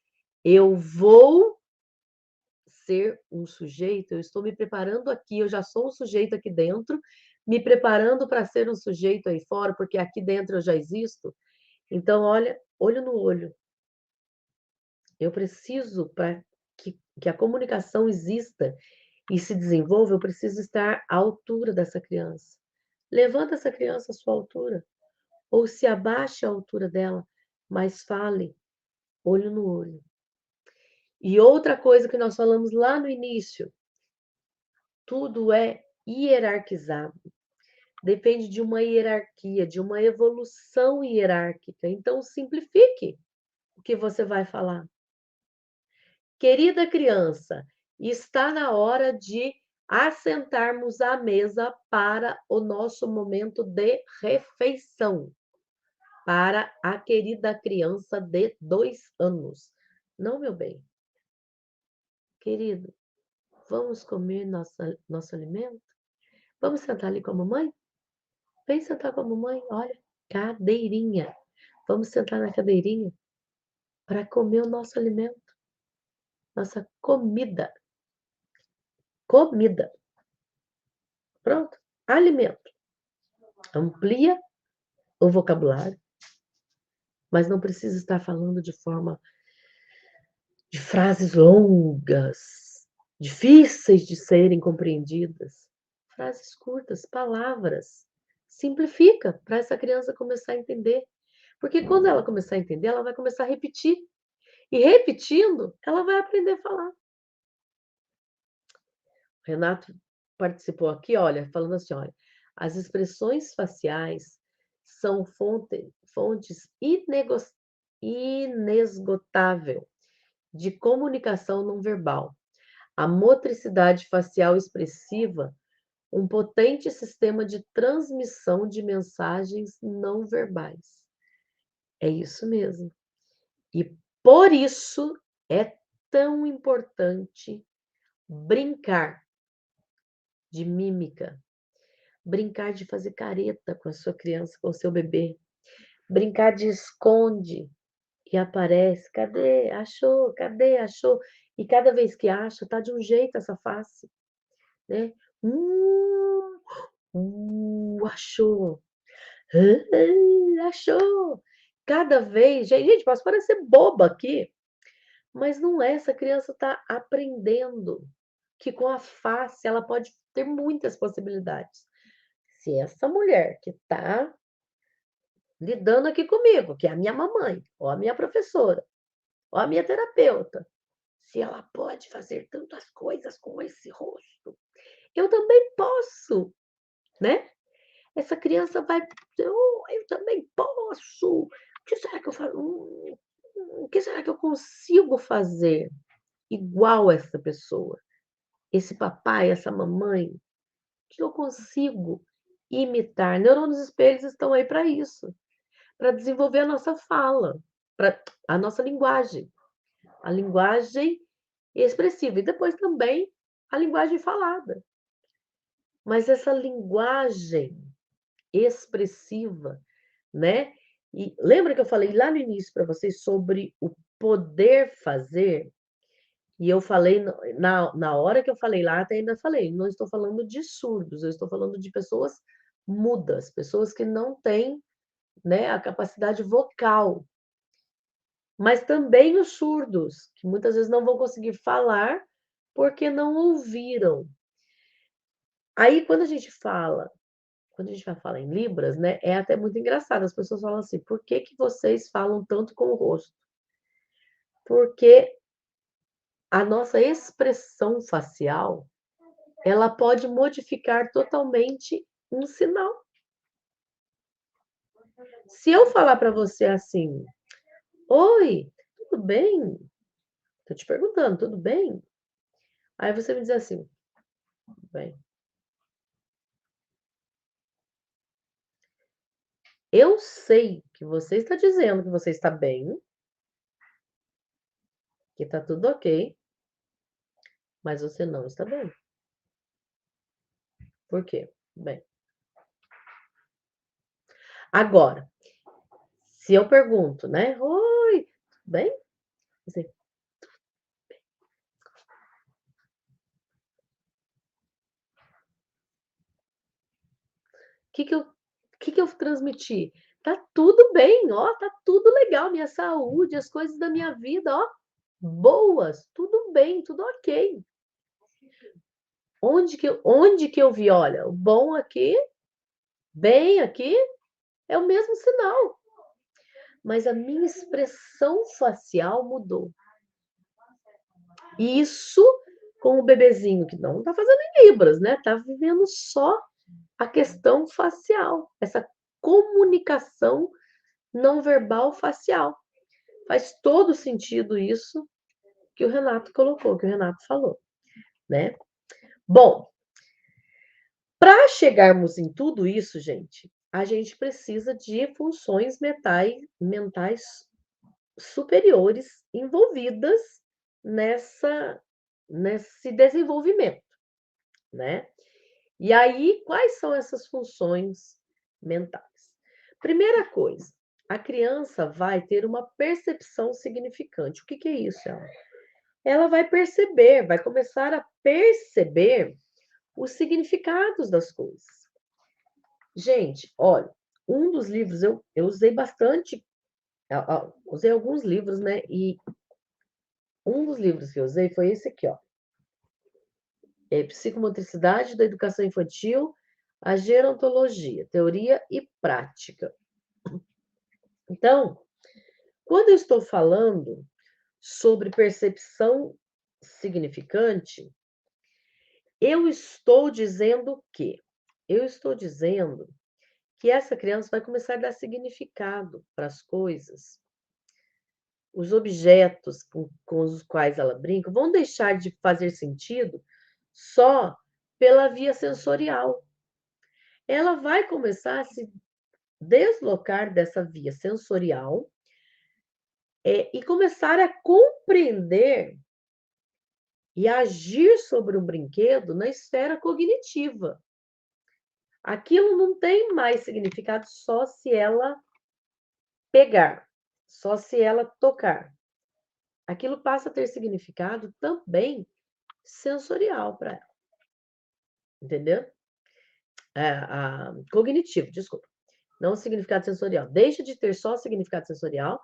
Speaker 1: eu vou ser um sujeito, eu estou me preparando aqui, eu já sou um sujeito aqui dentro, me preparando para ser um sujeito aí fora, porque aqui dentro eu já existo. Então, olha, olho no olho. Eu preciso, para que a comunicação exista e se desenvolva, eu preciso estar à altura dessa criança. Levanta essa criança à sua altura, ou se abaixe à altura dela, mas fale, olho no olho. E outra coisa que nós falamos lá no início, tudo é hierarquizado. Depende de uma hierarquia, de uma evolução hierárquica. Então, simplifique o que você vai falar. Querida criança, está na hora de assentarmos à mesa para o nosso momento de refeição. Para a querida criança de 2 anos. Não, meu bem. Querido, vamos comer nosso alimento? Vamos sentar ali com a mamãe? Vem sentar com a mamãe. Olha, cadeirinha. Vamos sentar na cadeirinha para comer o nosso alimento, nossa comida. Comida. Pronto. Alimento. Amplia o vocabulário, mas não precisa estar falando de frases longas, difíceis de serem compreendidas. Frases curtas, palavras. Simplifica para essa criança começar a entender. Porque quando ela começar a entender, ela vai começar a repetir. E repetindo, ela vai aprender a falar. O Renato participou aqui, olha, falando assim, olha, as expressões faciais são fontes inesgotável de comunicação não verbal. A motricidade facial expressiva, um potente sistema de transmissão de mensagens não verbais. É isso mesmo. E por isso é tão importante brincar de mímica, brincar de fazer careta com a sua criança, com o seu bebê, brincar de esconde e aparece, cadê? Achou, cadê? Achou? E cada vez que acha, tá de um jeito essa face, né? Achou. Achou. Cada vez, gente, posso parecer boba aqui, mas não é. Essa criança está aprendendo que com a face ela pode ter muitas possibilidades. Se essa mulher que está lidando aqui comigo, que é a minha mamãe, ou a minha professora, ou a minha terapeuta, se ela pode fazer tantas coisas com esse rosto, eu também posso, né? Essa criança vai, eu também posso. O que será que eu faço? O que será que eu consigo fazer igual essa pessoa? Esse papai, essa mamãe, que eu consigo imitar. Neurônios espelhos estão aí para isso, para desenvolver a nossa fala, para a nossa linguagem, a linguagem expressiva e depois também a linguagem falada. Mas essa linguagem expressiva, né? E lembra que eu falei lá no início para vocês sobre o poder fazer? E eu falei, na hora que eu falei lá, até ainda falei, não estou falando de surdos, eu estou falando de pessoas mudas, pessoas que não têm, né, a capacidade vocal. Mas também os surdos, que muitas vezes não vão conseguir falar porque não ouviram. Aí, quando a gente vai falar em Libras, né, é até muito engraçado. As pessoas falam assim, por que que vocês falam tanto com o rosto? Porque a nossa expressão facial, ela pode modificar totalmente um sinal. Se eu falar para você assim, oi, tudo bem? Tô te perguntando, tudo bem? Aí você me diz assim, tudo bem. Eu sei que você está dizendo que você está bem, que está tudo ok, mas você não está bem. Por quê? Bem, agora, se eu pergunto, né? Oi, tudo bem? Você, que eu transmiti? Tá tudo bem, ó, tá tudo legal, minha saúde, as coisas da minha vida, ó, boas, tudo bem, tudo ok. Onde que eu vi? Olha, o bom aqui, bem aqui, é o mesmo sinal. Mas a minha expressão facial mudou. Isso com o bebezinho que não está fazendo em Libras, né? Tá vivendo só a questão facial, essa comunicação não verbal facial. Faz todo sentido isso que o Renato colocou, que o Renato falou, né? Bom, para chegarmos em tudo isso, gente, a gente precisa de funções mentais superiores envolvidas nesse desenvolvimento, né? E aí, quais são essas funções mentais? Primeira coisa, a criança vai ter uma percepção significante. O que é isso, ela? Ela vai perceber, vai começar a perceber os significados das coisas. Gente, olha, um dos livros eu usei bastante, usei alguns livros, né? E um dos livros que eu usei foi esse aqui, ó. Psicomotricidade da Educação Infantil, a Gerontologia, Teoria e Prática. Então, quando eu estou falando sobre percepção significante, eu estou dizendo o quê? Eu estou dizendo que essa criança vai começar a dar significado para as coisas. Os objetos com os quais ela brinca vão deixar de fazer sentido só pela via sensorial. Ela vai começar a se deslocar dessa via sensorial e começar a compreender e agir sobre um brinquedo na esfera cognitiva. Aquilo não tem mais significado só se ela pegar, só se ela tocar. aquilo passa a ter significado também sensorial para ela. Entendeu? Cognitivo, desculpa. Não significado sensorial. Deixa de ter só significado sensorial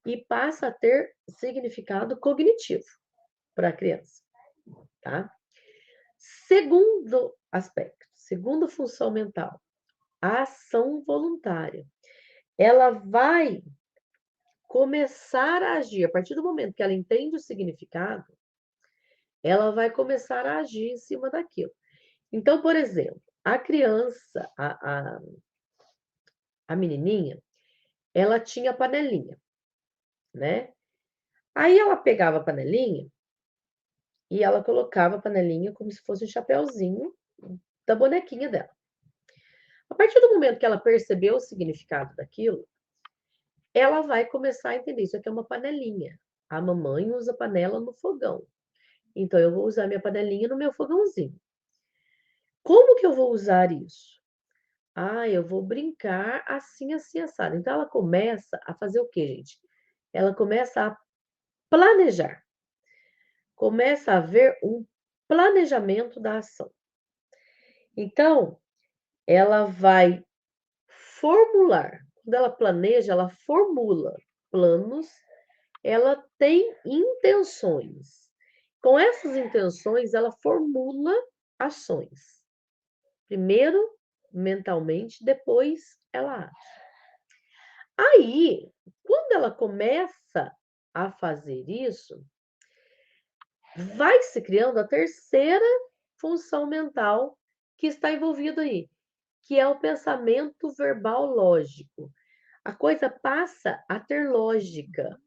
Speaker 1: e passa a ter significado cognitivo para a criança, tá? Segundo aspecto, segunda função mental, a ação voluntária. Ela vai começar a agir, a partir do momento que ela entende o significado, ela vai começar a agir em cima daquilo. Então, por exemplo, a criança, a menininha, ela tinha panelinha, né? Aí ela pegava a panelinha e ela colocava a panelinha como se fosse um chapéuzinho da bonequinha dela. A partir do momento que ela percebeu o significado daquilo, ela vai começar a entender, isso aqui é uma panelinha. A mamãe usa panela no fogão. Então, eu vou usar minha panelinha no meu fogãozinho. Como que eu vou usar isso? Eu vou brincar assim, assim, assado. Então, ela começa a fazer o quê, gente? Ela começa a planejar. Começa a haver um planejamento da ação. Então, ela vai formular. Quando ela planeja, ela formula planos, ela tem intenções. Com essas intenções, ela formula ações. Primeiro, mentalmente, depois ela age. Aí, quando ela começa a fazer isso, vai se criando a terceira função mental que está envolvida aí, que é o pensamento verbal lógico. A coisa passa a ter lógica.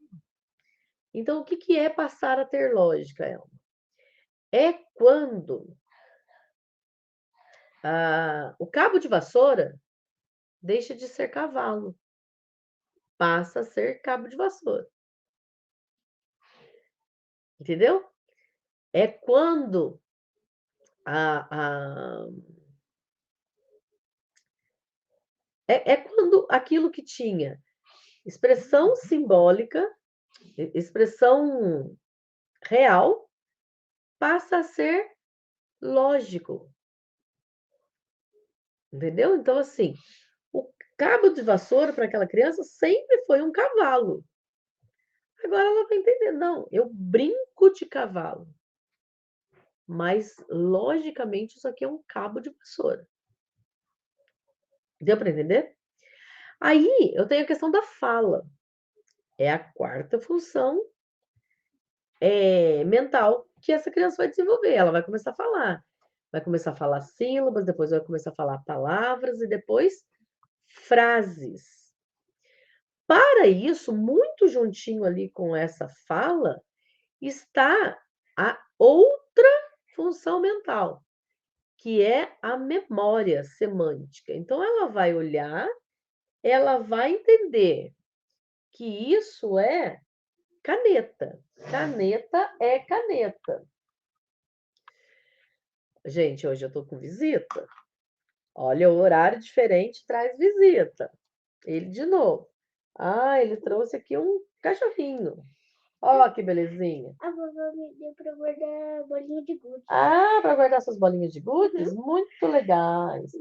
Speaker 1: Então, o que é passar a ter lógica, Elma? É quando o cabo de vassoura deixa de ser cavalo, passa a ser cabo de vassoura. Entendeu? É quando é quando aquilo que tinha expressão simbólica, expressão real, passa a ser lógico. Entendeu? Então, assim, o cabo de vassoura para aquela criança sempre foi um cavalo. Agora ela vai entender, não, eu brinco de cavalo. Mas, logicamente, isso aqui é um cabo de vassoura. Deu para entender? Aí, eu tenho a questão da fala. É a quarta função mental que essa criança vai desenvolver. Ela vai começar a falar. Vai começar a falar sílabas, depois vai começar a falar palavras e depois frases. Para isso, muito juntinho ali com essa fala, está a outra função mental, que é a memória semântica. Então, ela vai olhar, ela vai entender que isso é caneta. Caneta é caneta. Gente, hoje eu estou com visita. Olha, o horário diferente traz visita. Ele de novo. Ele trouxe aqui um cachorrinho. Ó, que belezinha.
Speaker 2: A vovó me deu para guardar bolinha de gude.
Speaker 1: Para guardar suas bolinhas de gudes? Muito legais.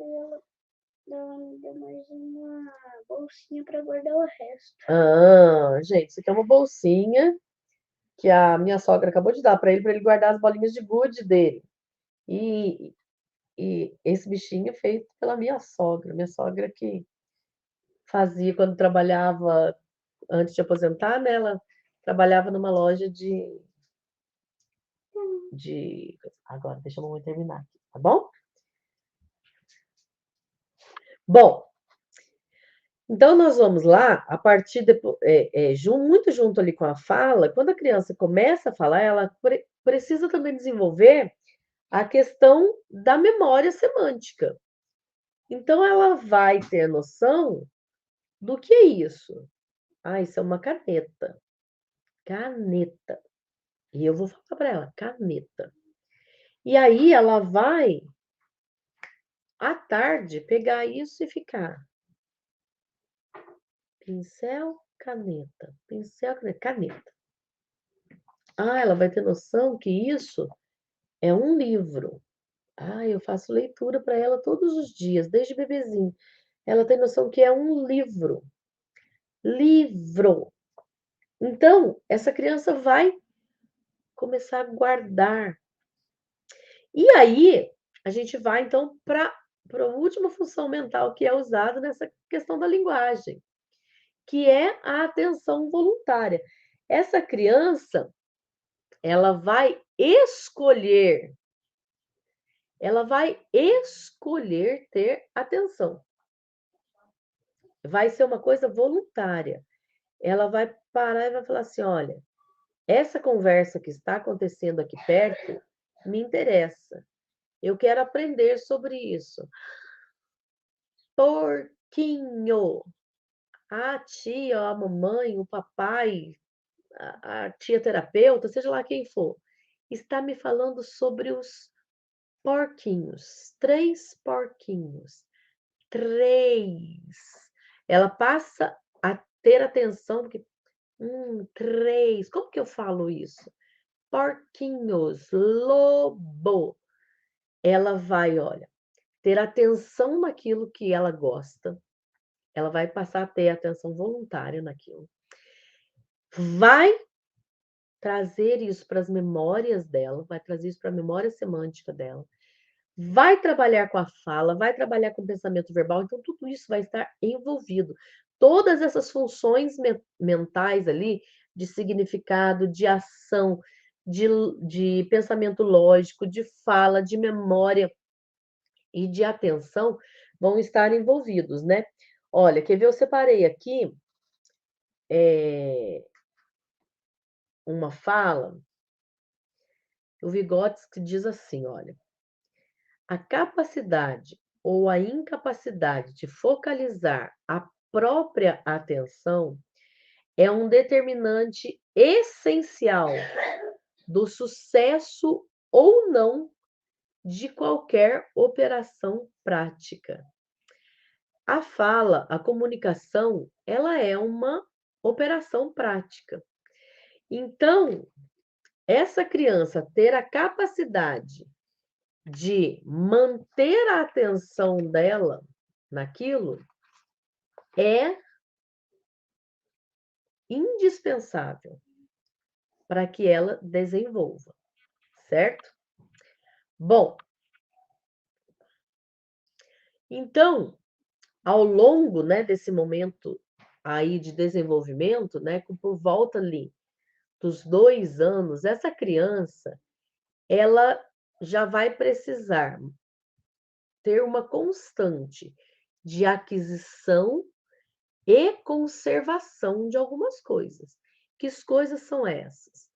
Speaker 2: Ela me deu mais uma bolsinha para guardar o resto.
Speaker 1: Gente, isso aqui é uma bolsinha que a minha sogra acabou de dar para ele guardar as bolinhas de gude dele. E esse bichinho é feito pela minha sogra que fazia quando trabalhava, antes de aposentar, né? Ela trabalhava numa loja Agora, deixa a mamãe terminar aqui, tá bom? Bom, então nós vamos lá, a partir muito junto ali com a fala, quando a criança começa a falar, ela precisa também desenvolver a questão da memória semântica. Então, ela vai ter noção do que é isso. Isso é uma caneta. Caneta. E eu vou falar para ela, caneta. E aí ela vai, à tarde, pegar isso e ficar. Pincel, caneta. Pincel, caneta. Caneta. ela vai ter noção que isso é um livro. Eu faço leitura para ela todos os dias, desde bebezinho. Ela tem noção que é um livro. Livro. Então, essa criança vai começar a guardar. E aí, a gente vai, então, para a última função mental que é usada nessa questão da linguagem, que é a atenção voluntária. Essa criança, ela vai escolher ter atenção. Vai ser uma coisa voluntária. Ela vai parar e vai falar assim: olha, essa conversa que está acontecendo aqui perto me interessa. Eu quero aprender sobre isso. Porquinho. A tia, a mamãe, o papai, a tia terapeuta, seja lá quem for, está me falando sobre os porquinhos. 3 porquinhos. 3. Ela passa a ter atenção, porque 3. Como que eu falo isso? Porquinhos, lobo. Ela vai, olha, ter atenção naquilo que ela gosta. Ela vai passar a ter atenção voluntária naquilo. Vai trazer isso para as memórias dela, vai trazer isso para a memória semântica dela. Vai trabalhar com a fala, vai trabalhar com o pensamento verbal, então tudo isso vai estar envolvido. Todas essas funções mentais ali, de significado, de ação, de pensamento lógico, de fala, de memória e de atenção, vão estar envolvidos, né? Olha, quer ver? Eu separei aqui uma fala, o Vygotsky diz assim, olha, a capacidade ou a incapacidade de focalizar a própria atenção é um determinante essencial do sucesso ou não de qualquer operação prática. A fala, a comunicação, ela é uma operação prática. Então, essa criança ter a capacidade de manter a atenção dela naquilo é indispensável para que ela desenvolva, certo? Bom, então, ao longo, né, desse momento aí de desenvolvimento, né, por volta ali dos 2 anos, essa criança, ela já vai precisar ter uma constante de aquisição e conservação de algumas coisas. Que coisas são essas?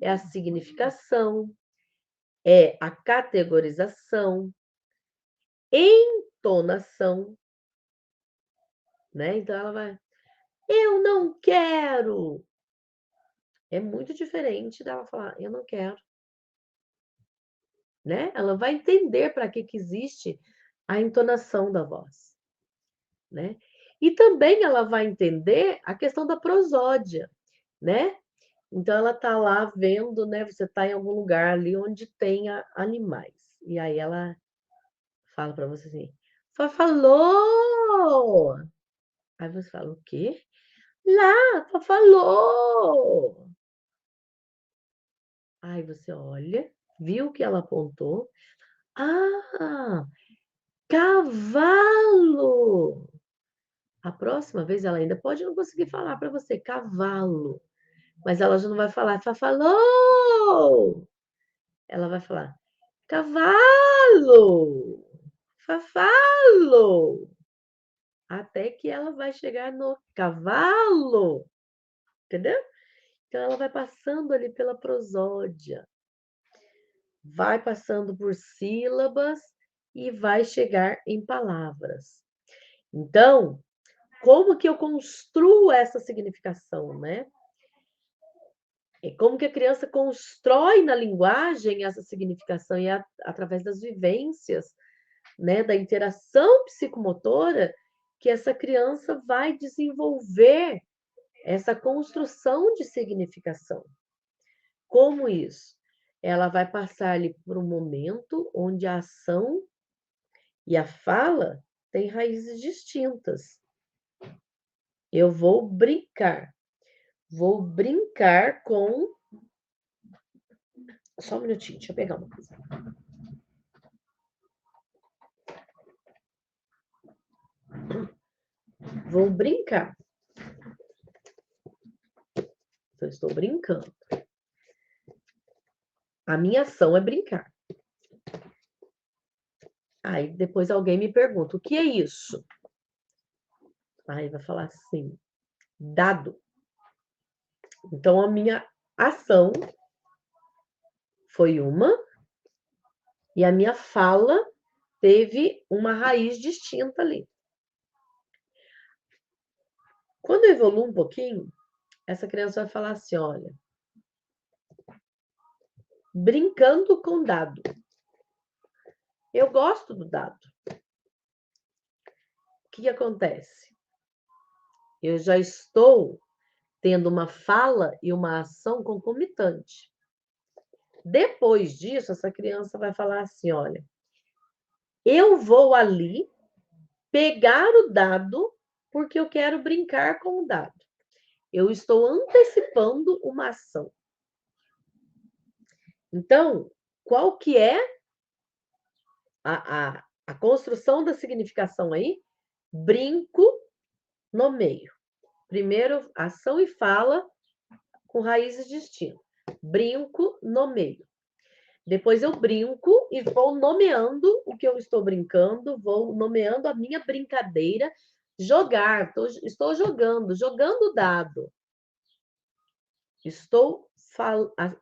Speaker 1: É a significação, é a categorização, entonação, né? Então ela vai, eu não quero. É muito diferente dela falar, eu não quero, né? Ela vai entender para que existe a entonação da voz, né? E também ela vai entender a questão da prosódia, né? Então ela tá lá vendo, né? Você tá em algum lugar ali onde tenha animais. E aí ela fala para você assim: "Falou!" Aí você fala: "O quê?" "Lá, falou!" Aí você olha, viu que ela apontou. "Ah, cavalo!" A próxima vez ela ainda pode não conseguir falar para você cavalo, mas ela já não vai falar falou! Ela vai falar cavalo! Fafalo! Até que ela vai chegar no cavalo, entendeu? Então ela vai passando ali pela prosódia, vai passando por sílabas e vai chegar em palavras. Então, como que eu construo essa significação, né? É como que a criança constrói na linguagem essa significação e através das vivências, né, da interação psicomotora, que essa criança vai desenvolver essa construção de significação. Como isso? Ela vai passar ali por um momento onde a ação e a fala têm raízes distintas. Eu vou brincar. Vou brincar com... Só um minutinho, deixa eu pegar uma coisa. Vou brincar. Eu estou brincando. A minha ação é brincar. Aí depois alguém me pergunta, o que é isso? Aí vai falar assim, dado. Então a minha ação foi uma e a minha fala teve uma raiz distinta ali. Quando eu evoluo um pouquinho, essa criança vai falar assim, olha, brincando com dado. Eu gosto do dado. O que acontece? Eu já estou tendo uma fala e uma ação concomitante. Depois disso, essa criança vai falar assim, olha, eu vou ali pegar o dado porque eu quero brincar com o dado. Eu estou antecipando uma ação. Então, qual que é a construção da significação aí? Brinco no meio. Primeiro, ação e fala com raízes distintas. Brinco no meio. Depois eu brinco e vou nomeando o que eu estou brincando, vou nomeando a minha brincadeira. Jogar, estou jogando dado. Estou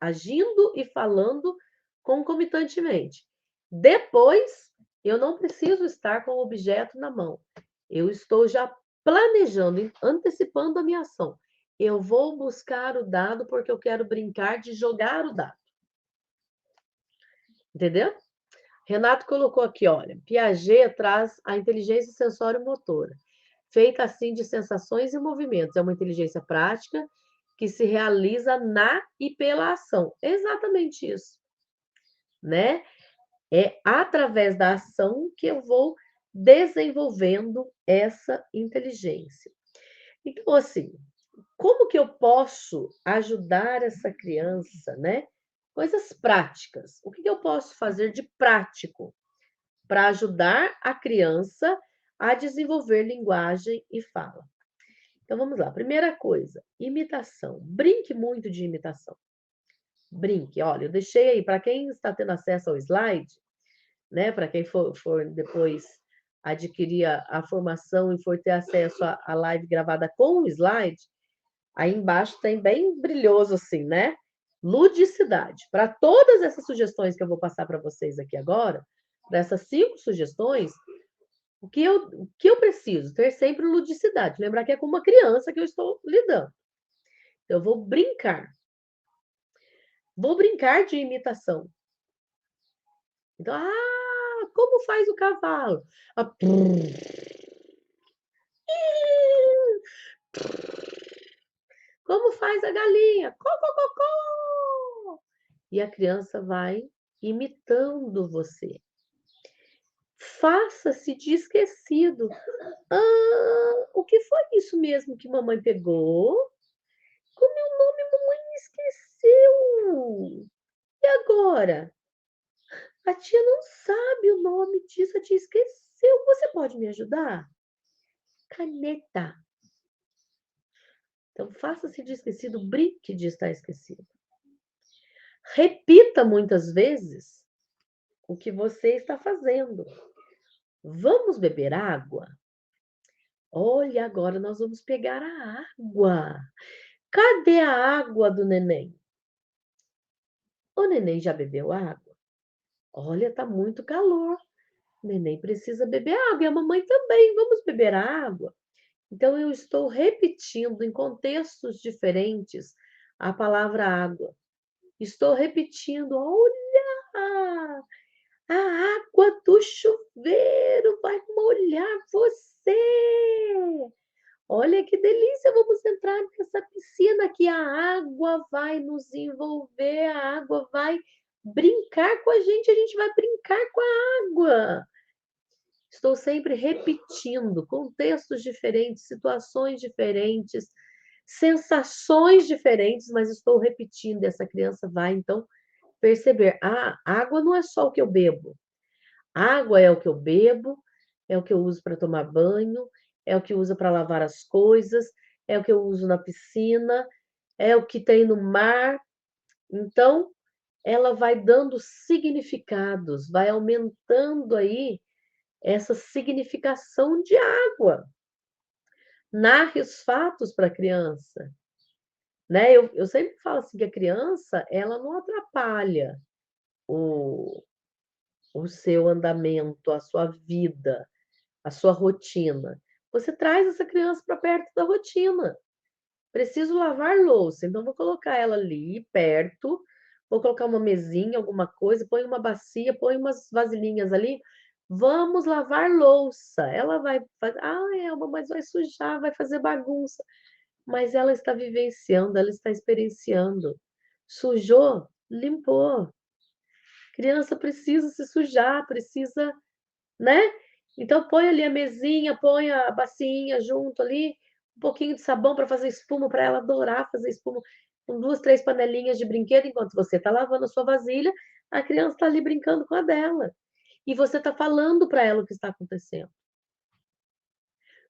Speaker 1: agindo e falando concomitantemente. Depois, eu não preciso estar com o objeto na mão. Eu estou já planejando, antecipando a minha ação. Eu vou buscar o dado porque eu quero brincar de jogar o dado. Entendeu? Renato colocou aqui, olha, Piaget traz a inteligência sensório-motora, feita assim de sensações e movimentos. É uma inteligência prática que se realiza na e pela ação. É exatamente isso, né? É através da ação que eu vou desenvolvendo essa inteligência. Então, assim, como que eu posso ajudar essa criança, né? Coisas práticas. O que eu posso fazer de prático para ajudar a criança a desenvolver linguagem e fala? Então vamos lá. Primeira coisa, imitação. Brinque muito de imitação. Brinque. Olha, eu deixei aí para quem está tendo acesso ao slide, né? Para quem for depois adquirir a formação e for ter acesso à live gravada com o slide, aí embaixo tem bem brilhoso assim, né? Ludicidade. Para todas essas sugestões que eu vou passar para vocês aqui agora, para essas 5 sugestões, o que eu preciso? Ter sempre ludicidade. Lembrar que é com uma criança que eu estou lidando. Então, eu vou brincar. Vou brincar de imitação. Então, como faz o cavalo? Como faz a galinha? Cocô. E a criança vai imitando você. Faça-se de esquecido. O que foi isso mesmo que mamãe pegou? Como é o nome, mamãe esqueceu. E agora? A tia não sabe o nome disso, a tia esqueceu. Você pode me ajudar? Caneta. Então, faça-se de esquecido, brinque de estar esquecido. Repita muitas vezes o que você está fazendo. Vamos beber água? Olha, agora nós vamos pegar a água. Cadê a água do neném? O neném já bebeu água? Olha, tá muito calor. O neném precisa beber água e a mamãe também. Vamos beber água? Então, eu estou repetindo em contextos diferentes a palavra água. Estou repetindo, olha, a água do chuveiro vai molhar você. Olha que delícia, vamos entrar nessa piscina imagina que a água vai nos envolver, a água vai brincar com a gente vai brincar com a água. Estou sempre repetindo contextos diferentes, situações diferentes, sensações diferentes, mas estou repetindo. Essa criança vai, então, perceber: ah, água não é só o que eu bebo. Água é o que eu bebo, é o que eu uso para tomar banho, é o que eu uso para lavar as coisas, é o que eu uso na piscina, é o que tem no mar. Então, ela vai dando significados, vai aumentando aí essa significação de água. Narre os fatos para a criança, né? Eu sempre falo assim que a criança, ela não atrapalha o, o seu andamento, a sua vida, a sua rotina. Você traz essa criança para perto da rotina. Preciso lavar louça, então vou colocar ela ali perto, vou colocar uma mesinha, alguma coisa, põe uma bacia, põe umas vasilhinhas ali. Vamos lavar louça. Ela vai fazer, ah, Elba, mas vai sujar, vai fazer bagunça. Mas ela está vivenciando, ela está experienciando. Sujou, limpou. Criança precisa se sujar, precisa, né? Então põe ali a mesinha, põe a bacinha junto ali, um pouquinho de sabão para fazer espuma, para ela adorar fazer espuma, com 2, 3 panelinhas de brinquedo, enquanto você está lavando a sua vasilha, a criança está ali brincando com a dela. E você está falando para ela o que está acontecendo.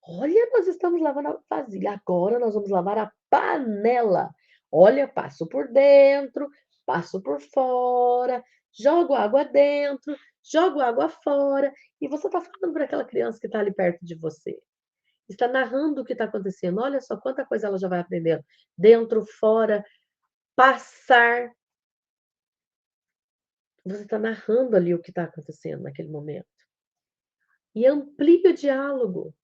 Speaker 1: Olha, nós estamos lavando a vasilha, agora nós vamos lavar a panela. Olha, passo por dentro, passo por fora, jogo água dentro, jogo água fora. E você está falando para aquela criança que está ali perto de você. Está narrando o que está acontecendo. Olha só quanta coisa ela já vai aprendendo. Dentro, fora, passar. Você está narrando ali o que está acontecendo naquele momento. E amplia o diálogo.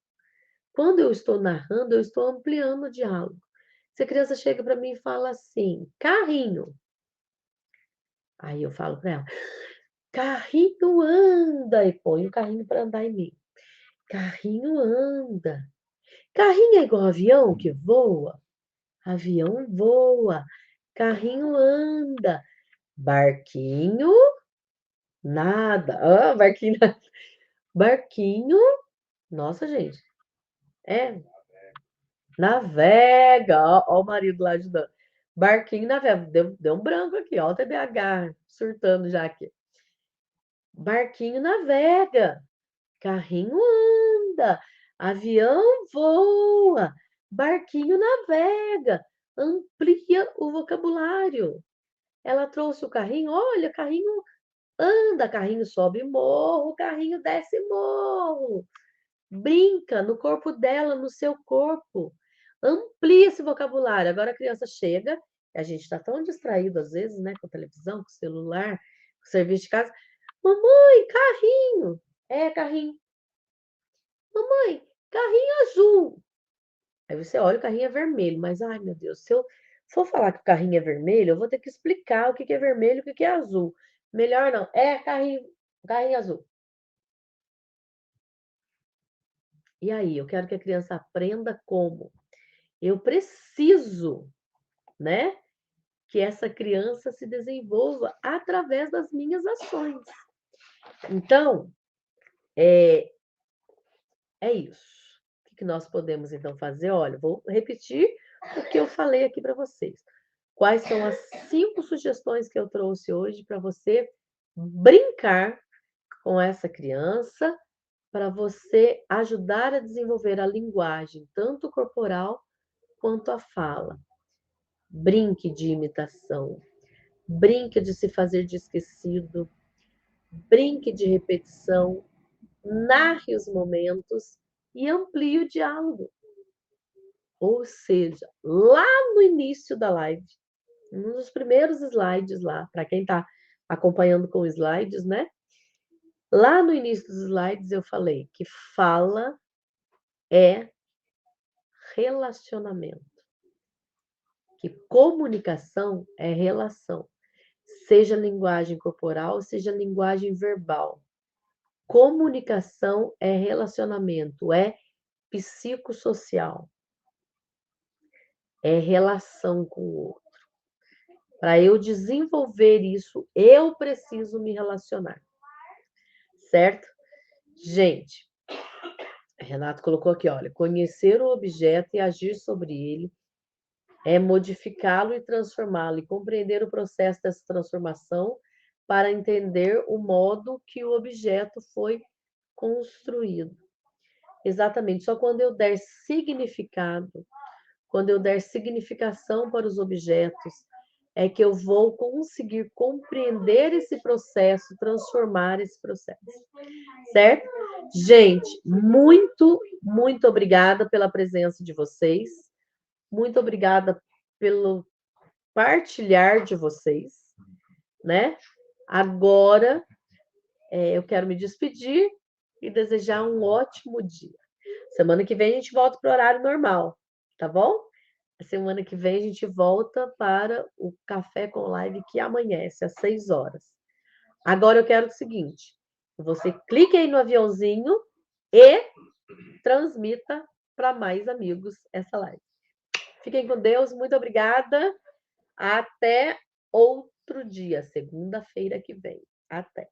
Speaker 1: Quando eu estou narrando, eu estou ampliando o diálogo. Se a criança chega para mim e fala assim, carrinho. Aí eu falo para ela, carrinho anda. E põe o carrinho para andar em mim. Carrinho anda. Carrinho é igual avião que voa? Avião voa. Carrinho anda. Barquinho, nada. Ah, barquinho, barquinho. Nossa, gente. É, navega. Ó o marido lá ajudando. Barquinho navega. Deu um branco aqui, ó. O TDAH surtando já aqui. Barquinho navega. Carrinho anda. Avião voa. Barquinho navega. Amplia o vocabulário. Ela trouxe o carrinho. Olha, carrinho anda, carrinho sobe morro, carrinho desce morro. Brinca no corpo dela, no seu corpo. Amplia esse vocabulário. Agora a criança chega, a gente está tão distraído às vezes, né, com a televisão, com o celular, com o serviço de casa. Mamãe, carrinho. É, carrinho. Mamãe, carrinho azul. Aí você olha, o carrinho é vermelho, mas ai meu Deus, se eu for falar que o carrinho é vermelho, eu vou ter que explicar o que é vermelho e o que é azul. Melhor não. É carrinho azul. E aí, eu quero que a criança aprenda como eu preciso, né, que essa criança se desenvolva através das minhas ações. Então, é isso. O que nós podemos então fazer? Olha, vou repetir o que eu falei aqui para vocês. Quais são as 5 sugestões que eu trouxe hoje para você brincar com essa criança, para você ajudar a desenvolver a linguagem, tanto corporal quanto a fala. Brinque de imitação, brinque de se fazer de esquecido, brinque de repetição, narre os momentos e amplie o diálogo. Ou seja, lá no início da live, um dos primeiros slides lá, para quem está acompanhando com slides, né? Lá no início dos slides eu falei que fala é relacionamento, que comunicação é relação, seja linguagem corporal, seja linguagem verbal. Comunicação é relacionamento, é psicossocial. é relação com o outro. Para eu desenvolver isso, eu preciso me relacionar. Certo? Gente, Renato colocou aqui, olha, conhecer o objeto e agir sobre ele é modificá-lo e transformá-lo e compreender o processo dessa transformação para entender o modo que o objeto foi construído. Exatamente, só quando eu der significado, quando eu der significação para os objetos, é que eu vou conseguir compreender esse processo, transformar esse processo. Certo? Gente, muito obrigada pela presença de vocês. Muito obrigada pelo partilhar de vocês, né? Agora, eu quero me despedir e desejar um ótimo dia. Semana que vem a gente volta para o horário normal, tá bom? Semana que vem a gente volta para o Café com Live que amanhece às 6 horas. Agora eu quero o seguinte: você clique aí no aviãozinho e transmita para mais amigos essa live. Fiquem com Deus, muito obrigada. Até outro dia, segunda-feira que vem. Até.